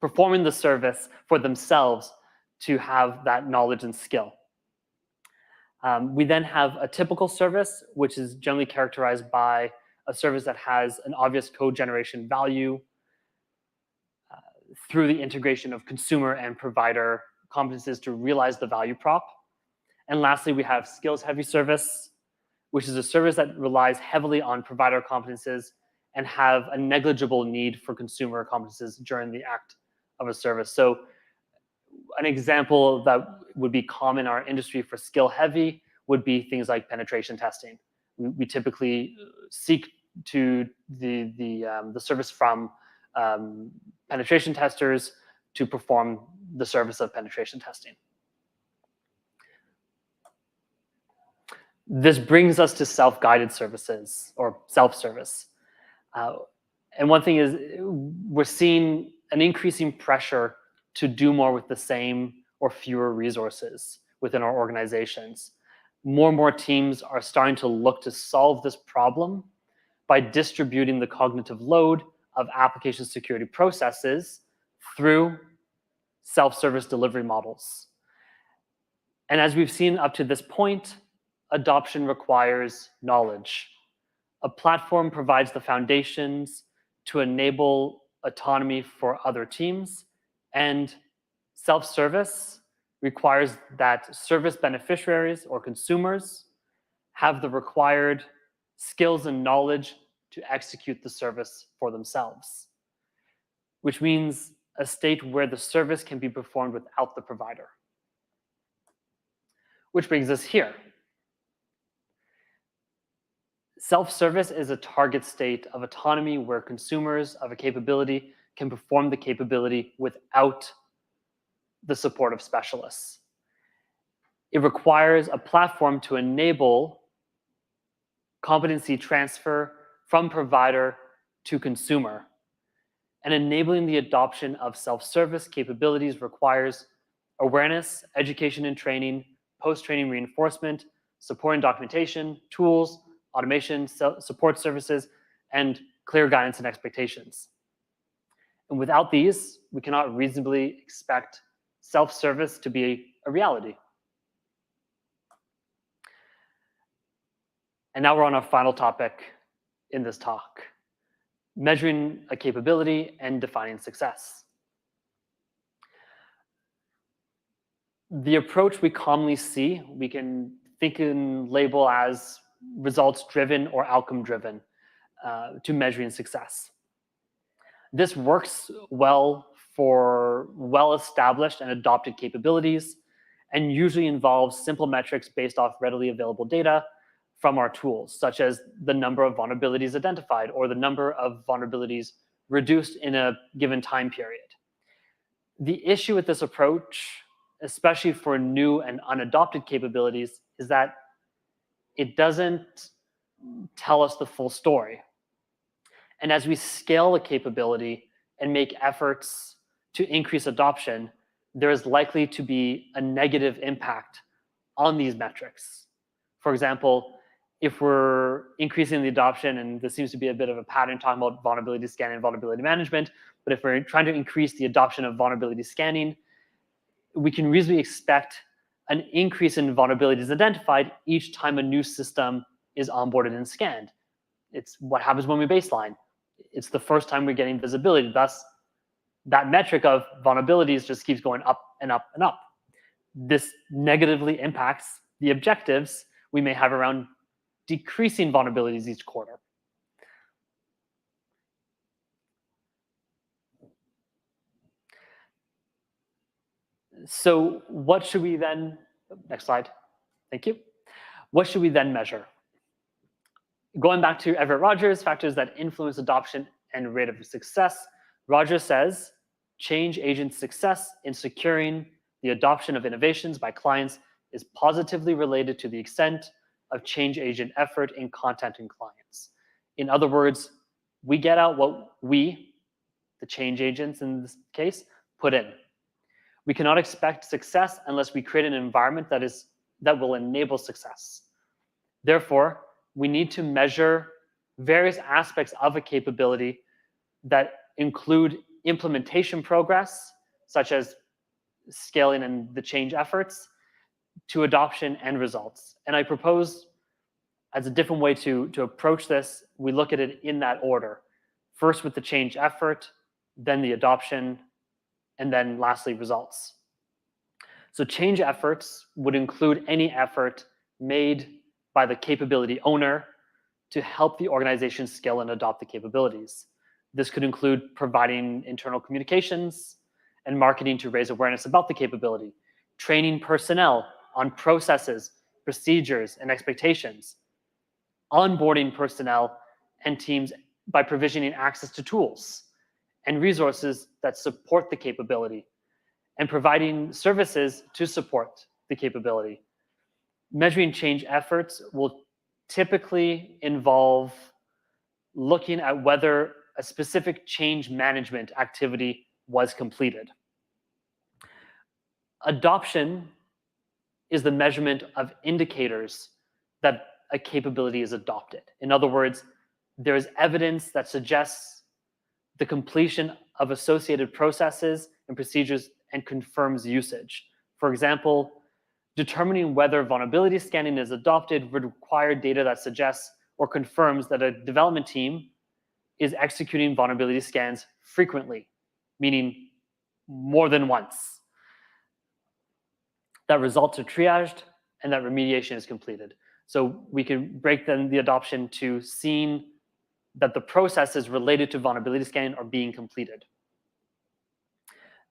performing the service for themselves to have that knowledge and skill. We then have a typical service, which is generally characterized by a service that has an obvious code generation value through the integration of consumer and provider competencies to realize the value prop. And lastly, we have skills-heavy service, which is a service that relies heavily on provider competences and have a negligible need for consumer competences during the act of a service. So an example that would be common in our industry for skill-heavy would be things like penetration testing. We typically seek to the service from penetration testers to perform the service of penetration testing. This brings us to self-guided services or self-service. And one thing is we're seeing an increasing pressure to do more with the same or fewer resources within our organizations. More and more teams are starting to look to solve this problem by distributing the cognitive load of application security processes through self-service delivery models. And as we've seen up to this point, adoption requires knowledge. A platform provides the foundations to enable autonomy for other teams, and self-service requires that service beneficiaries or consumers have the required skills and knowledge to execute the service for themselves, which means a state where the service can be performed without the provider. Which brings us here. Self-service is a target state of autonomy where consumers of a capability can perform the capability without the support of specialists. It requires a platform to enable competency transfer from provider to consumer. And enabling the adoption of self-service capabilities requires awareness, education and training, post-training reinforcement, support and documentation, tools, automation, support services, and clear guidance and expectations. And without these, we cannot reasonably expect self-service to be a reality. And now we're on our final topic in this talk, measuring a capability and defining success. The approach we commonly see, we can think and label as results-driven or outcome-driven to measuring success. This works well for well-established and adopted capabilities and usually involves simple metrics based off readily available data from our tools, such as the number of vulnerabilities identified or the number of vulnerabilities reduced in a given time period. The issue with this approach, especially for new and unadopted capabilities, is that it doesn't tell us the full story. And as we scale a capability and make efforts to increase adoption, there is likely to be a negative impact on these metrics. For example, if we're increasing the adoption, and this seems to be a bit of a pattern talking about vulnerability scanning and vulnerability management, but if we're trying to increase the adoption of vulnerability scanning, we can reasonably expect an increase in vulnerabilities identified each time a new system is onboarded and scanned. It's what happens when we baseline. It's the first time we're getting visibility. Thus, that metric of vulnerabilities just keeps going up and up and up. This negatively impacts the objectives we may have around decreasing vulnerabilities each quarter. So what should we then, next slide, thank you. What should we then measure? Going back to Everett Rogers, factors that influence adoption and rate of success, Rogers says, change agent success in securing the adoption of innovations by clients is positively related to the extent of change agent effort in contacting clients. In other words, we get out what we, the change agents in this case, put in. We cannot expect success unless we create an environment that will enable success. Therefore, we need to measure various aspects of a capability that include implementation progress, such as scaling and the change efforts, to adoption and results. And I propose, as a different way to approach this, we look at it in that order. First with the change effort, then the adoption, and then lastly, results. So change efforts would include any effort made by the capability owner to help the organization scale and adopt the capabilities. This could include providing internal communications and marketing to raise awareness about the capability, training personnel on processes, procedures, and expectations, onboarding personnel and teams by provisioning access to tools and resources that support the capability, and providing services to support the capability. Measuring change efforts will typically involve looking at whether a specific change management activity was completed. Adoption is the measurement of indicators that a capability is adopted. In other words, there is evidence that suggests the completion of associated processes and procedures and confirms usage. For example, determining whether vulnerability scanning is adopted would require data that suggests or confirms that a development team is executing vulnerability scans frequently, meaning more than once, that results are triaged, and that remediation is completed. So we can break then the adoption to seeing that the processes related to vulnerability scanning are being completed.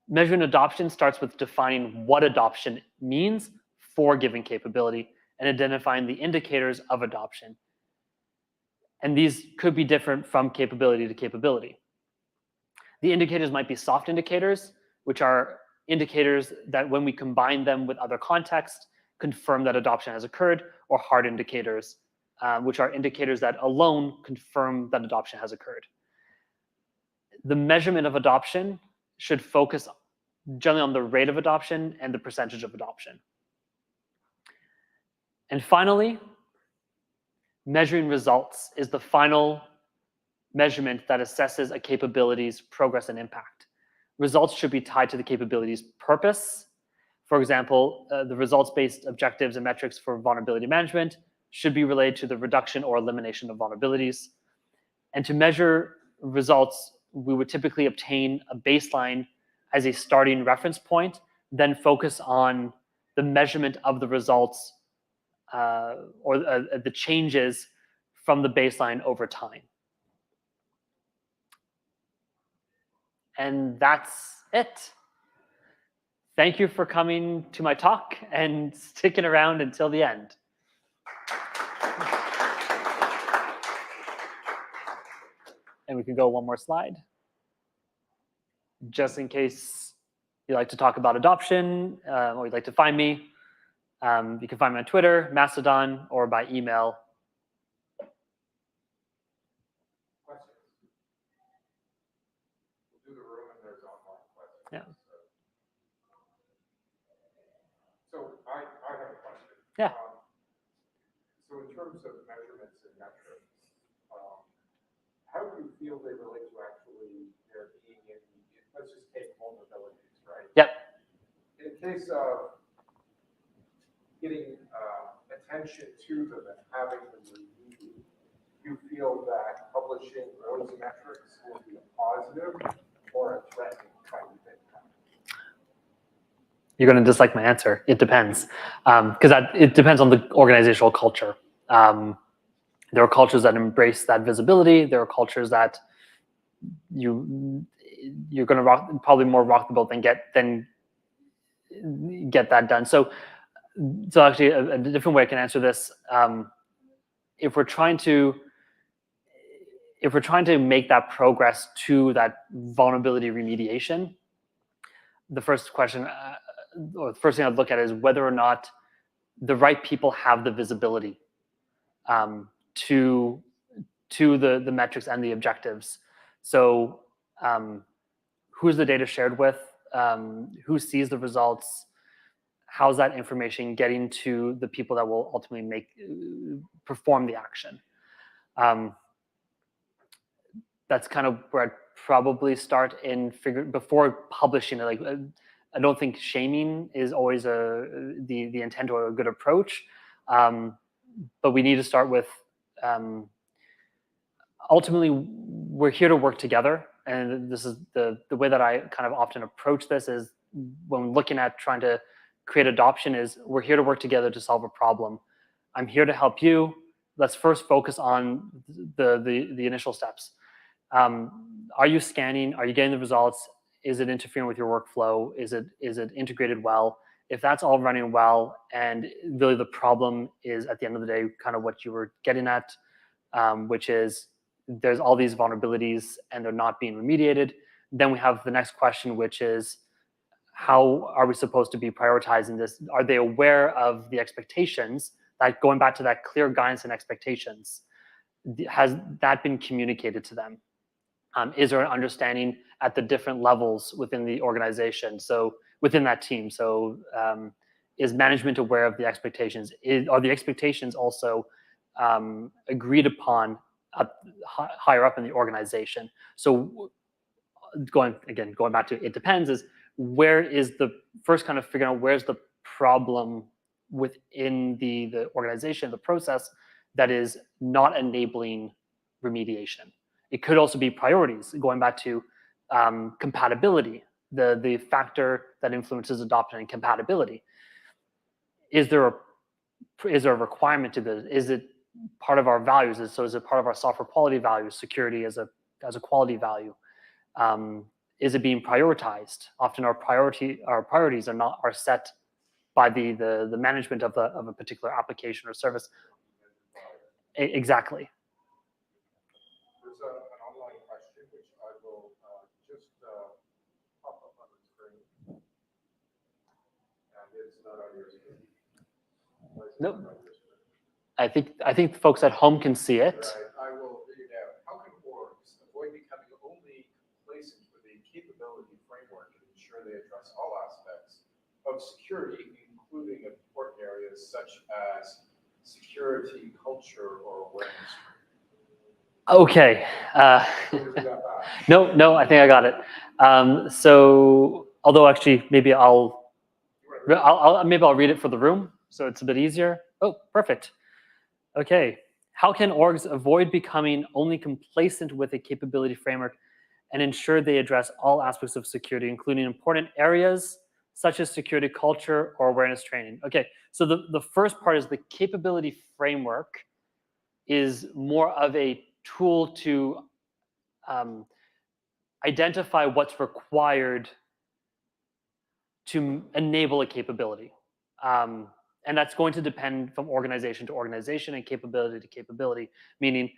Measuring adoption starts with defining what adoption means for a given capability and identifying the indicators of adoption. And these could be different from capability to capability. The indicators might be soft indicators, which are indicators that when we combine them with other contexts, confirm that adoption has occurred, or hard indicators, which are indicators that alone confirm that adoption has occurred. The measurement of adoption should focus generally on the rate of adoption and the percentage of adoption. And finally, measuring results is the final measurement that assesses a capability's progress and impact. Results should be tied to the capability's purpose. For example, the results-based objectives and metrics for vulnerability management should be related to the reduction or elimination of vulnerabilities. And to measure results, we would typically obtain a baseline as a starting reference point, then focus on the measurement of the results or the changes from the baseline over time. And that's it. Thank you for coming to my talk and sticking around until the end. And we can go one more slide. Just in case you'd like to talk about adoption or you'd like to find me, you can find me on Twitter, Mastodon, or by email. Questions? We'll do the room and there's online questions. Yeah. So I have a question. Yeah. So in terms of measuring feel they relate to actually there being let's just take vulnerabilities, right? Yep. In case of getting attention to them and having them reviewed, you feel that publishing those metrics will be a positive or a threatening kind of impact? You're going to dislike my answer. It depends, because it depends on the organizational culture. There are cultures that embrace that visibility. There are cultures that you're going to probably more rock the boat than get that done. So actually, a different way I can answer this: if we're trying to make that progress to that vulnerability remediation, the first question or the first thing I'd look at is whether or not the right people have the visibility to the metrics and the objectives. So who's the data shared with? Who sees the results? How's that information getting to the people that will ultimately perform the action? That's kind of where I'd probably start in before publishing it. Like, I don't think shaming is always the intent or a good approach, but we need to start with ultimately we're here to work together, and this is the way that I kind of often approach this is when looking at trying to create adoption is we're here to work together to solve a problem. I'm here to help you. Let's first focus on the initial steps. Are you scanning? Are you getting the results? Is it interfering with your workflow? Is it integrated well? If that's all running well, and really the problem is at the end of the day kind of what you were getting at, which is there's all these vulnerabilities and they're not being remediated, then we have the next question, which is how are we supposed to be prioritizing this? Are they aware of the expectations? That going back to that clear guidance and expectations, has that been communicated to them? Is there an understanding at the different levels within the organization? So within that team, so is management aware of the expectations? Are the expectations also agreed upon higher up in the organization? So going back to it depends is where is the first kind of figuring out where's the problem within the organization, the process that is not enabling remediation. It could also be priorities, going back to compatibility, the factor that influences adoption and compatibility. Is there a requirement to this? Is it part of our values? So is it part of our software quality values, security as a quality value? Is it being prioritized? Often our priorities are set by the management of a particular application or service. Exactly. There's an online question which I will just pop up on the screen, and it's not on your screen. Nope. I think folks at home can see it. Right. I will read it out. How can orgs avoid becoming only complacent with a capability framework and ensure they address all aspects of security, including important areas such as security, culture, or awareness? Okay. No, I think I got it. So, although actually, maybe I'll read it for the room, so it's a bit easier. Oh, perfect. Okay. How can orgs avoid becoming only complacent with a capability framework and ensure they address all aspects of security, including important areas such as security culture or awareness training? Okay, so the first part is the capability framework is more of a tool to identify what's required to enable a capability. And that's going to depend from organization to organization and capability to capability, meaning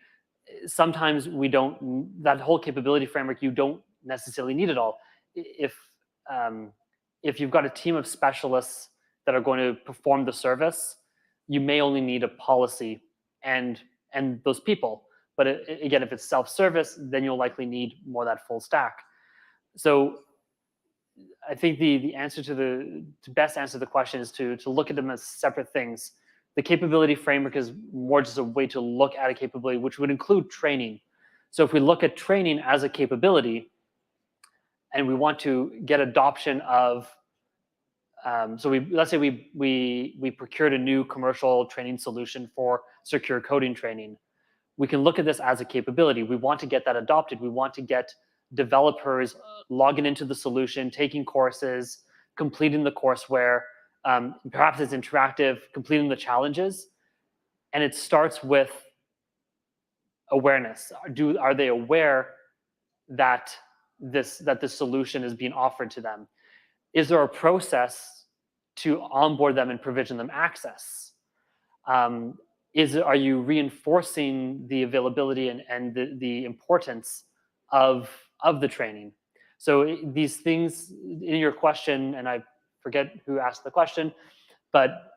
sometimes that whole capability framework, you don't necessarily need it all. If you've got a team of specialists that are going to perform the service, you may only need a policy and those people. But again, if it's self-service, then you'll likely need more of that full stack. So I think the answer to best answer the question is to look at them as separate things. The capability framework is more just a way to look at a capability, which would include training. So if we look at training as a capability, and we want to get adoption of, so let's say we procured a new commercial training solution for secure coding training. We can look at this as a capability. We want to get that adopted. We want to get developers logging into the solution, taking courses, completing the courseware. Perhaps it's interactive, completing the challenges. And it starts with awareness. Are they aware that this solution is being offered to them? Is there a process to onboard them and provision them access? Are you reinforcing the availability and the importance of the training? So these things in your question, and I forget who asked the question, but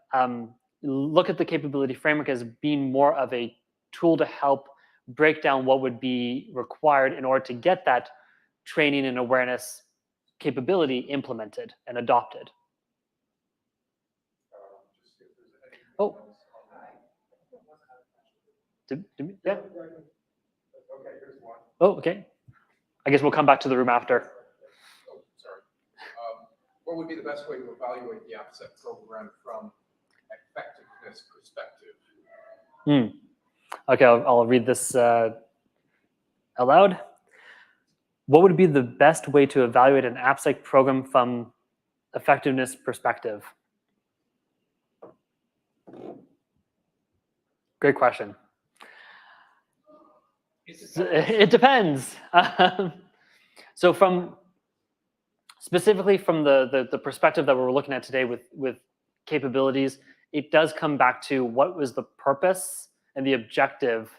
look at the capability framework as being more of a tool to help break down what would be required in order to get that training and awareness capability implemented and adopted. Oh. Yeah. Oh, okay. I guess we'll come back to the room after. Oh, sorry. What would be the best way to evaluate the AppSec program from effectiveness perspective? Okay, I'll read this aloud. What would be the best way to evaluate an AppSec program from effectiveness perspective? Great question. It depends. So specifically from the perspective that we're looking at today with capabilities, it does come back to what was the purpose and the objective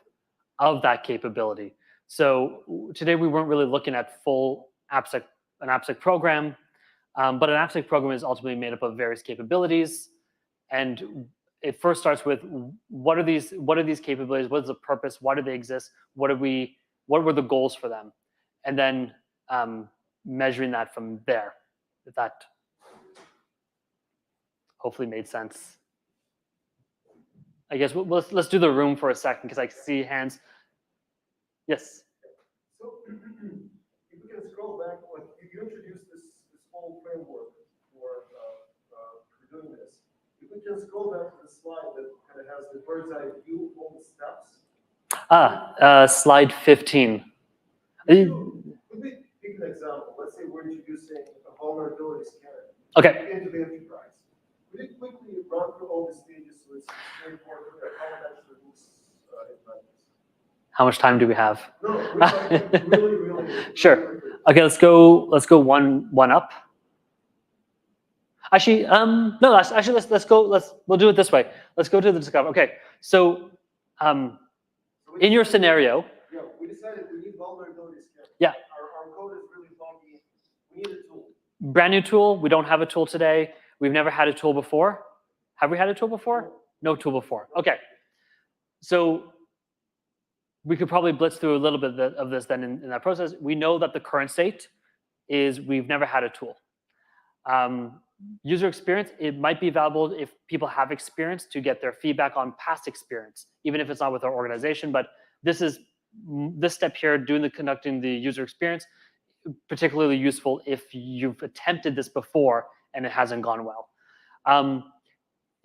of that capability. So today we weren't really looking at an AppSec program, but an AppSec program is ultimately made up of various capabilities, and it first starts with what are these capabilities? What is the purpose? Why do they exist? What were the goals for them? And then measuring that from there. If that hopefully made sense. I guess let's do the room for a second because I see hands. Yes. So if we can scroll back, like you introduced this whole framework for doing this. If we can scroll back to the slide that kind of has the bird's eye view of all the steps. Slide 15. Let me pick an example. Let's say we're introducing a vulnerability scanner into the enterprise. Could you quickly run through all the stages so it's straightforward how it actually looks in practice? How much time do we have? No, really. Sure. Okay, let's go one up. Actually, no. Actually, we'll do it this way. Let's go to the discover. Okay, so in your scenario. Yeah, we decided we need vulnerability scanning. Yeah. Our code is really foggy. We need a tool. Brand new tool. We don't have a tool today. We've never had a tool before. Have we had a tool before? No tool before. Okay. So we could probably blitz through a little bit of this then in that process. We know that the current state is we've never had a tool. User experience, it might be valuable if people have experience to get their feedback on past experience, even if it's not with our organization. But this step here, conducting the user experience, particularly useful if you've attempted this before and it hasn't gone well.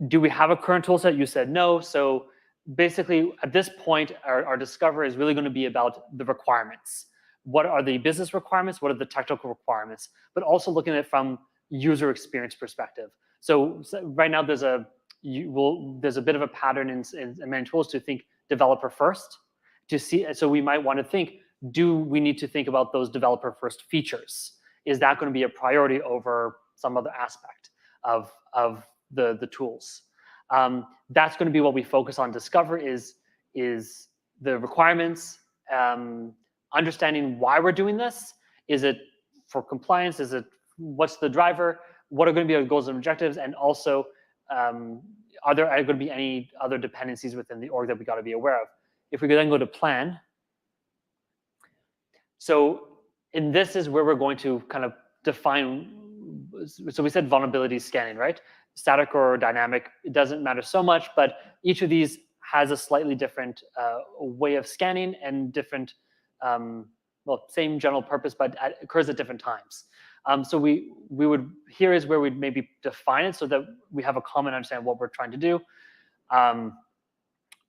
Do we have a current tool set? You said no. So basically, at this point, our discover is really going to be about the requirements. What are the business requirements? What are the technical requirements? But also looking at it from user experience perspective. So right now, there's a bit of a pattern in many tools to think developer first. So we might want to think, do we need to think about those developer first features? Is that going to be a priority over some other aspect of the tools? That's going to be what we focus on. Discover is the requirements, understanding why we're doing this. Is it for compliance? What's the driver? What are going to be our goals and objectives? And also, are there going to be any other dependencies within the org that we got to be aware of? If we could then go to plan. So in this is where we're going to kind of define. So we said vulnerability scanning, right? Static or dynamic, it doesn't matter so much, but each of these has a slightly different way of scanning and different well, same general purpose, but occurs at different times. So we would, here is where we'd maybe define it so that we have a common understanding of what we're trying to do.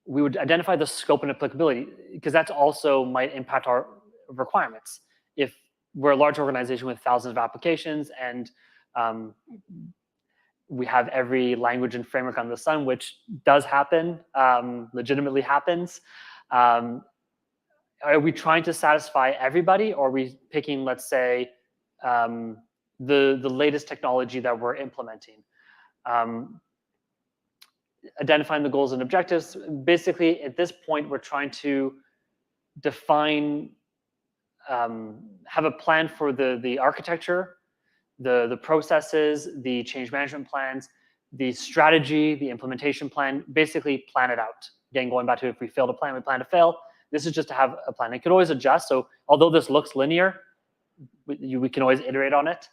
We would identify the scope and applicability, because that's also might impact our requirements. If we're a large organization with thousands of applications and we have every language and framework under the sun, which does happen, legitimately happens. Are we trying to satisfy everybody, or are we picking, let's say, the latest technology that we're implementing? Identifying the goals and objectives. Basically, at this point, we're trying to define, have a plan for the architecture, the processes, the change management plans, the strategy, the implementation plan, basically plan it out. Again, going back to if we fail to plan, we plan to fail. This is just to have a plan. It could always adjust. So although this looks linear, we can always iterate on it.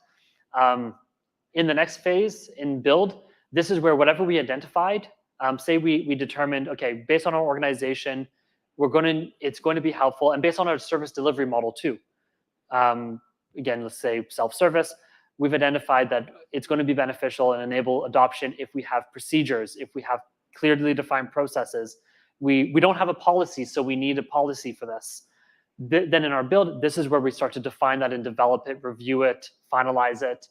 In the next phase, in build, this is where whatever we identified, say we determined, okay, based on our organization, it's going to be helpful, and based on our service delivery model too. Again, let's say self-service, we've identified that it's going to be beneficial and enable adoption if we have procedures, if we have clearly defined processes. We don't have a policy, so we need a policy for this. Then in our build, this is where we start to define that and develop it, review it, finalize it,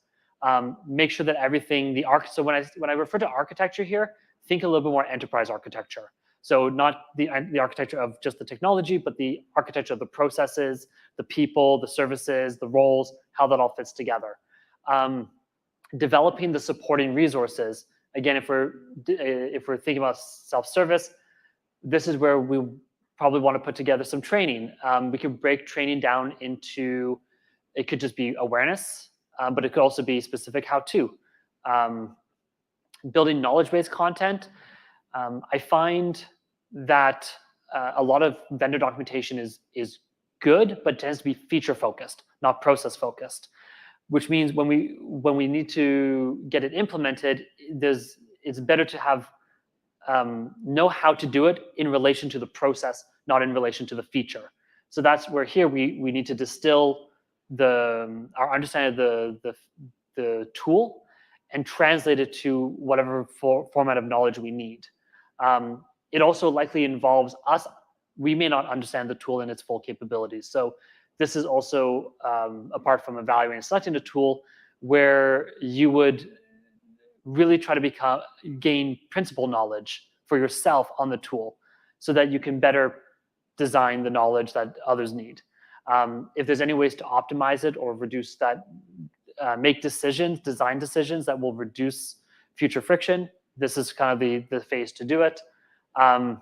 make sure that everything, so when I refer to architecture here, think a little bit more enterprise architecture. So not the architecture of just the technology, but the architecture of the processes, the people, the services, the roles, how that all fits together. Developing the supporting resources. Again, if we're thinking about self-service, this is where we probably want to put together some training. We could break training down into, it could just be awareness, but it could also be specific how-to. Building knowledge-based content. I find that a lot of vendor documentation is good, but tends to be feature-focused, not process-focused, which means when we need to get it implemented, it's better to have know how to do it in relation to the process, not in relation to the feature. So that's where here we need to distill our understanding of the tool and translate it to whatever format of knowledge we need. It also likely involves us. We may not understand the tool in its full capabilities. So this is also, apart from evaluating and selecting a tool, where you would really try to gain principal knowledge for yourself on the tool so that you can better design the knowledge that others need. If there's any ways to optimize it or reduce that, make design decisions that will reduce future friction, this is kind of the phase to do it. And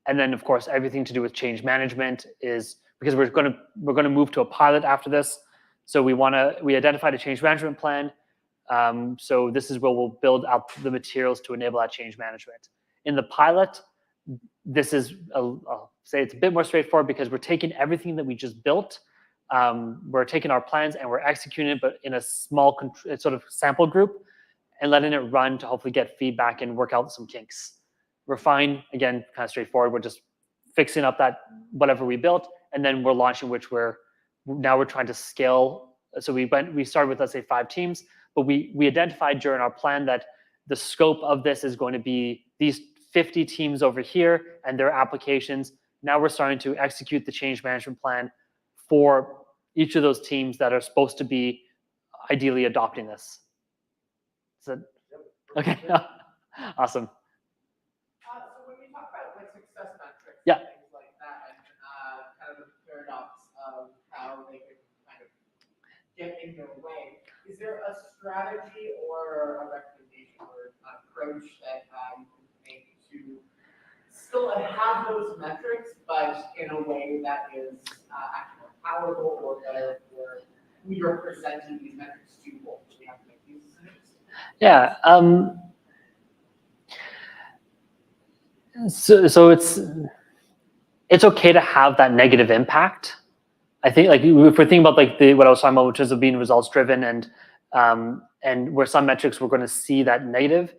then, of course, everything to do with change management is, because we're going to move to a pilot after this. So we identified a change management plan. So this is where we'll build out the materials to enable that change management. In the pilot, this is, I'll say it's a bit more straightforward because we're taking everything that we just built. We're taking our plans and we're executing it, but in a small sort of sample group, and letting it run to hopefully get feedback and work out some kinks. Refine, again, kind of straightforward. We're just fixing up that whatever we built, and then we're launching, which we're trying to scale. So we started with, let's say, 5 teams, but we identified during our plan that the scope of this is going to be these 50 teams over here and their applications. Now we're starting to execute the change management plan for each of those teams that are supposed to be ideally adopting this. Is that okay? Awesome. So when we talk about like success metrics, Yeah. and things like that, and kind of the paradox of how they can kind of get in their way, is there a strategy or a recommendation or an approach that you can make to still have those metrics, but in a way that is actually more palatable or better for who you're presenting these metrics to ultimately have to make these decisions? Yeah. So it's okay to have that negative impact. I think, like, if we're thinking about like what I was talking about, which is of being results driven, and where some metrics we're going to see that negative.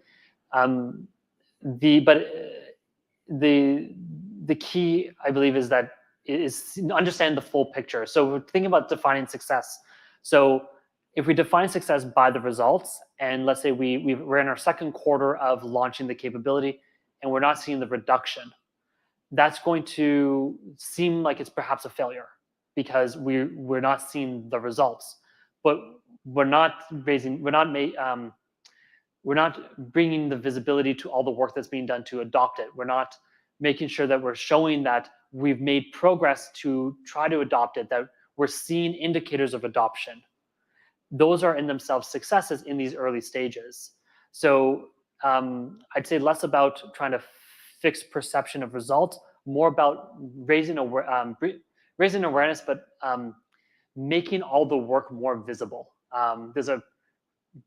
The key, I believe, is that is understand the full picture. So we're thinking about defining success. So if we define success by the results, and let's say we're in our second quarter of launching the capability, and we're not seeing the reduction, that's going to seem like it's perhaps a failure because we're not seeing the results. But we're not bringing the visibility to all the work that's being done to adopt it. We're not making sure that we're showing that we've made progress to try to adopt it, that we're seeing indicators of adoption. Those are in themselves successes in these early stages. So I'd say less about trying to fix perception of results, more about raising awareness, but making all the work more visible.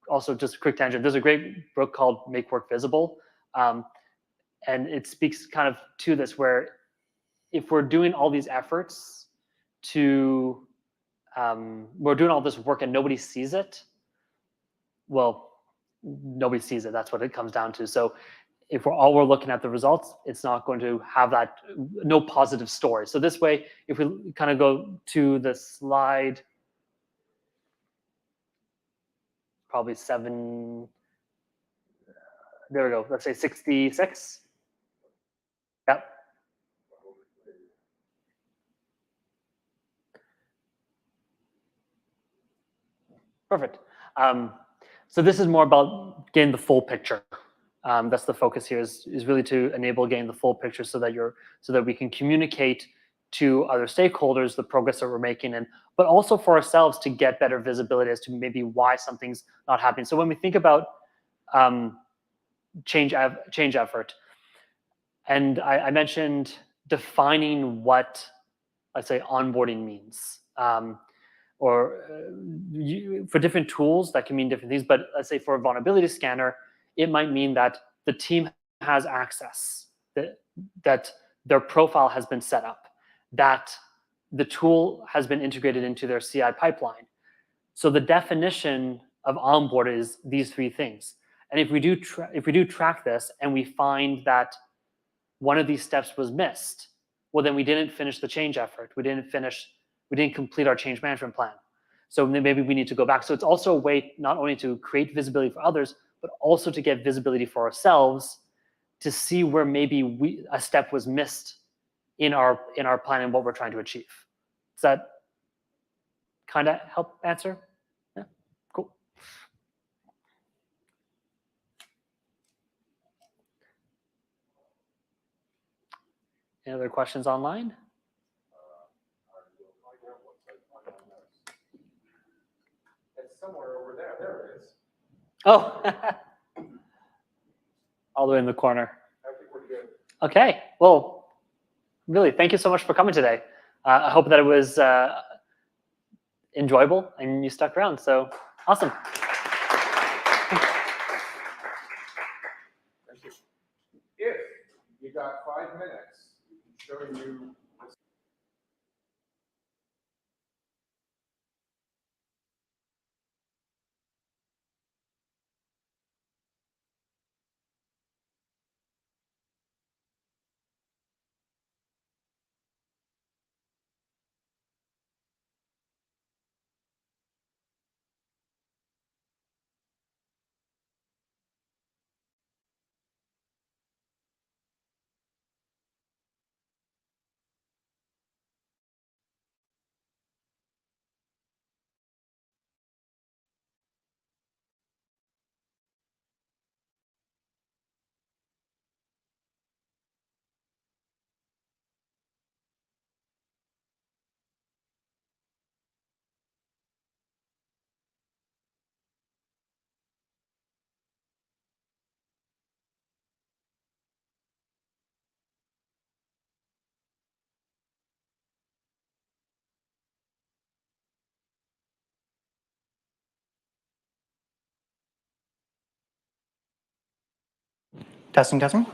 Also just a quick tangent, there's a great book called Make Work Visible. And it speaks kind of to this, where if we're doing all these efforts to, we're doing all this work and nobody sees it, well, nobody sees it. That's what it comes down to. So if we're looking at the results, it's not going to have that, no positive story. So this way, if we kind of go to the slide, probably 7, there we go, let's say 66. Yep. Perfect. So this is more about getting the full picture. That's the focus here, is really to enable getting the full picture so that we can communicate to other stakeholders the progress that we're making, but also for ourselves to get better visibility as to maybe why something's not happening. So when we think about change effort, and I mentioned defining what, let's say, onboarding means. Or for different tools, that can mean different things. But let's say for a vulnerability scanner, it might mean that the team has access, that their profile has been set up, that the tool has been integrated into their CI pipeline. So the definition of onboard is these 3 things. And if we do track this and we find that one of these steps was missed, well, then we didn't finish the change effort. We didn't complete our change management plan. So maybe we need to go back. So it's also a way not only to create visibility for others, but also to get visibility for ourselves to see where maybe a step was missed in our plan and what we're trying to achieve. Does that kind of help answer? Yeah, cool. Any other questions online? It's somewhere over there. There it is. Oh, all the way in the corner. I think we're good. Okay, well, really, thank you so much for coming today. I hope that it was enjoyable and you stuck around, so awesome. Thank you. If you got 5 minutes, we can show you Testing, testing.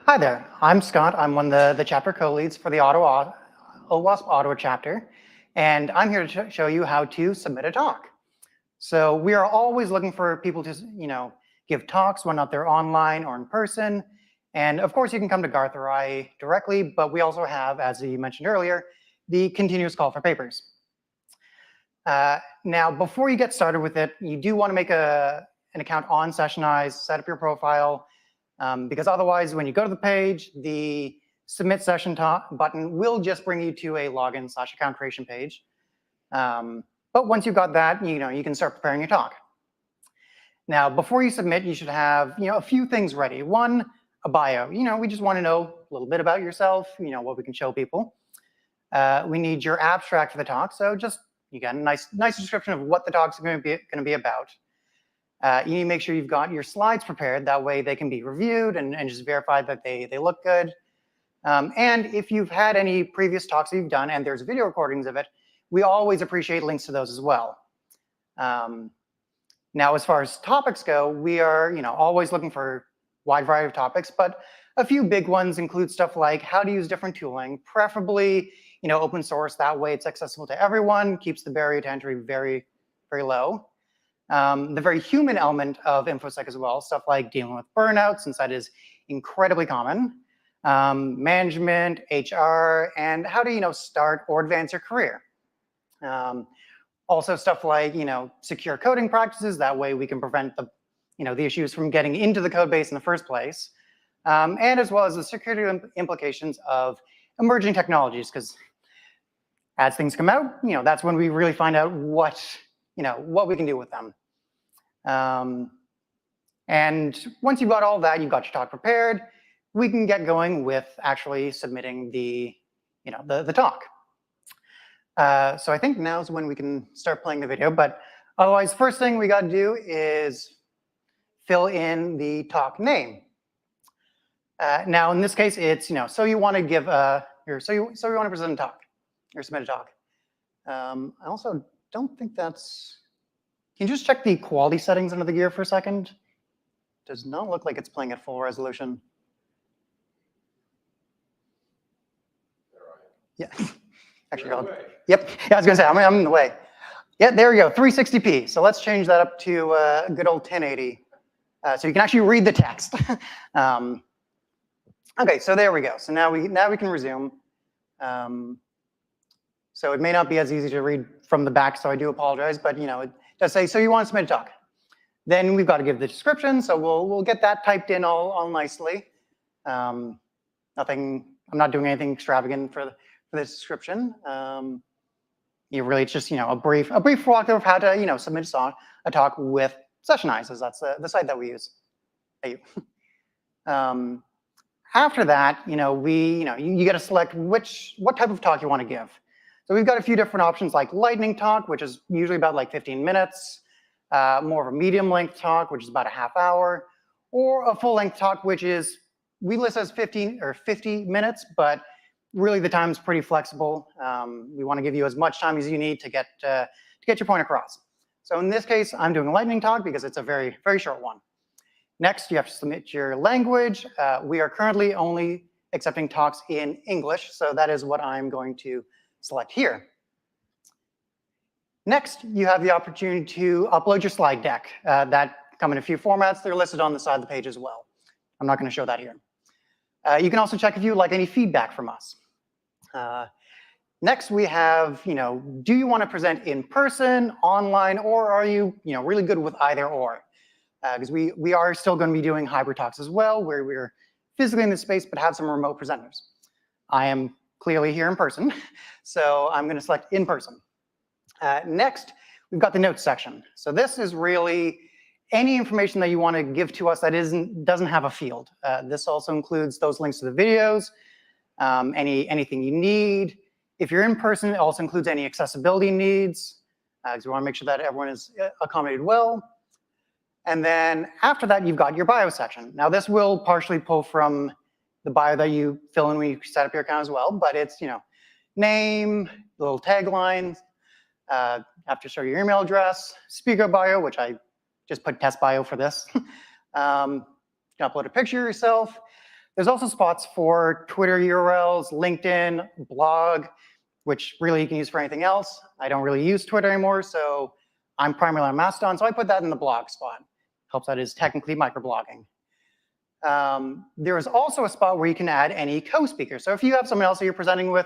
Hi there, I'm Scott. I'm one of the chapter co-leads for the OWASP Ottawa chapter, and I'm here to show you how to submit a talk. So we are always looking for people to, give talks when not they're online or in person. And of course, you can come to Garth or I directly, but we also have, as you mentioned earlier, the continuous call for papers. Now, before you get started with it, you do want to make an account on Sessionize, set up your profile, because otherwise, when you go to the page, the Submit Session button will just bring you to a login/account creation page. But once you've got that, you can start preparing your talk. Now, before you submit, you should have a few things ready. One, a bio. We just want to know a little bit about yourself, what we can show people. We need your abstract for the talk. So just, again, a nice description of what the talk's going to be about. You need to make sure you've got your slides prepared. That way they can be reviewed and just verify that they look good. And if you've had any previous talks that you've done and there's video recordings of it, we always appreciate links to those as well. Now, as far as topics go, we are always looking for a wide variety of topics, but a few big ones include stuff like how to use different tooling, preferably open source. That way it's accessible to everyone, keeps the barrier to entry very, very low. The very human element of InfoSec as well, stuff like dealing with burnout, since that is incredibly common, management, HR, and how to start or advance your career. Also stuff like secure coding practices. That way we can prevent the issues from getting into the code base in the first place, and as well as the security implications of emerging technologies, because as things come out, that's when we really find out what we can do with them. And once you've got all that, you've got your talk prepared, we can get going with actually submitting the talk. So I think now's when we can start playing the video, but otherwise, first thing we got to do is fill in the talk name. Now, in this case, it's so you want to give so you want to present a talk or submit a talk. I also don't think that's. Can you just check the quality settings under the gear for a second? Does not look like it's playing at full resolution. Yeah. Actually, yep. Yeah, I was gonna say I'm in the way. Yeah, there we go. 360p. So let's change that up to a good old 1080, so you can actually read the text. Okay, so there we go. So now we can resume. So it may not be as easy to read from the back, so I do apologize. But it does say so you want to submit a talk. Then we've got to give the description. So we'll get that typed in all nicely. Nothing. I'm not doing anything extravagant for this description. It's just a brief walkthrough of how to submit a talk with Sessionize, as that's the site that we use. After that, you got to select what type of talk you want to give. So we've got a few different options like lightning talk, which is usually about like 15 minutes, more of a medium length talk, which is about a half hour, or a full length talk, which is we list as 15 or 50 minutes, but really the time is pretty flexible. We want to give you as much time as you need to get your point across. So in this case, I'm doing a lightning talk because it's a very, very short one. Next, you have to submit your language. We are currently only accepting talks in English, so that is what I'm going to select here. Next, you have the opportunity to upload your slide deck. That come in a few formats. They're listed on the side of the page as well. I'm not going to show that here. You can also check if you would like any feedback from us. Next, we have, do you want to present in person, online, or are you, really good with either or? Because we are still going to be doing hybrid talks as well, where we're physically in the space but have some remote presenters. I am clearly here in person, so I'm going to select in person. Next, we've got the notes section. So this is really any information that you want to give to us that doesn't have a field. This also includes those links to the videos, anything you need. If you're in person, it also includes any accessibility needs, because we want to make sure that everyone is accommodated well. And then after that, you've got your bio section. Now, this will partially pull from the bio that you fill in when you set up your account as well, but it's, name, little taglines, have to show your email address, speaker bio, which I just put test bio for this. You can upload a picture of yourself. There's also spots for Twitter URLs, LinkedIn, blog, which really you can use for anything else. I don't really use Twitter anymore, so I'm primarily on Mastodon, so I put that in the blog spot. Helps that is technically microblogging. There is also a spot where you can add any co-speaker. So if you have someone else that you're presenting with,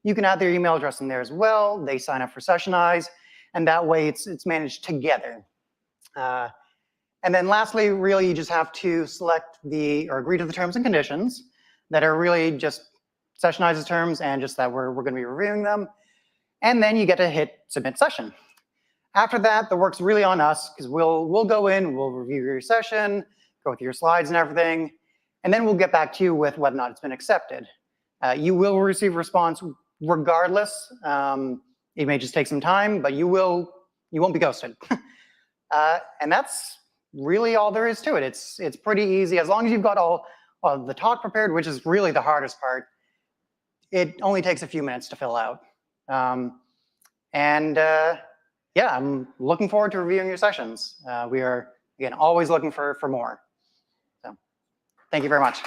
you can add their email address in there as well. They sign up for Sessionize, and that way it's managed together. And then lastly, really, you just have to select or agree to the terms and conditions that are really just Sessionize's terms and just that we're going to be reviewing them. And then you get to hit submit session. After that, the work's really on us because we'll go in, we'll review your session, go through your slides and everything, and then we'll get back to you with whether or not it's been accepted. You will receive a response regardless. It may just take some time, but you won't be ghosted. And that's really all there is to it. It's pretty easy. As long as you've got all the talk prepared, which is really the hardest part, it only takes a few minutes to fill out. Yeah, I'm looking forward to reviewing your sessions. We are, again, always looking for more. So, thank you very much.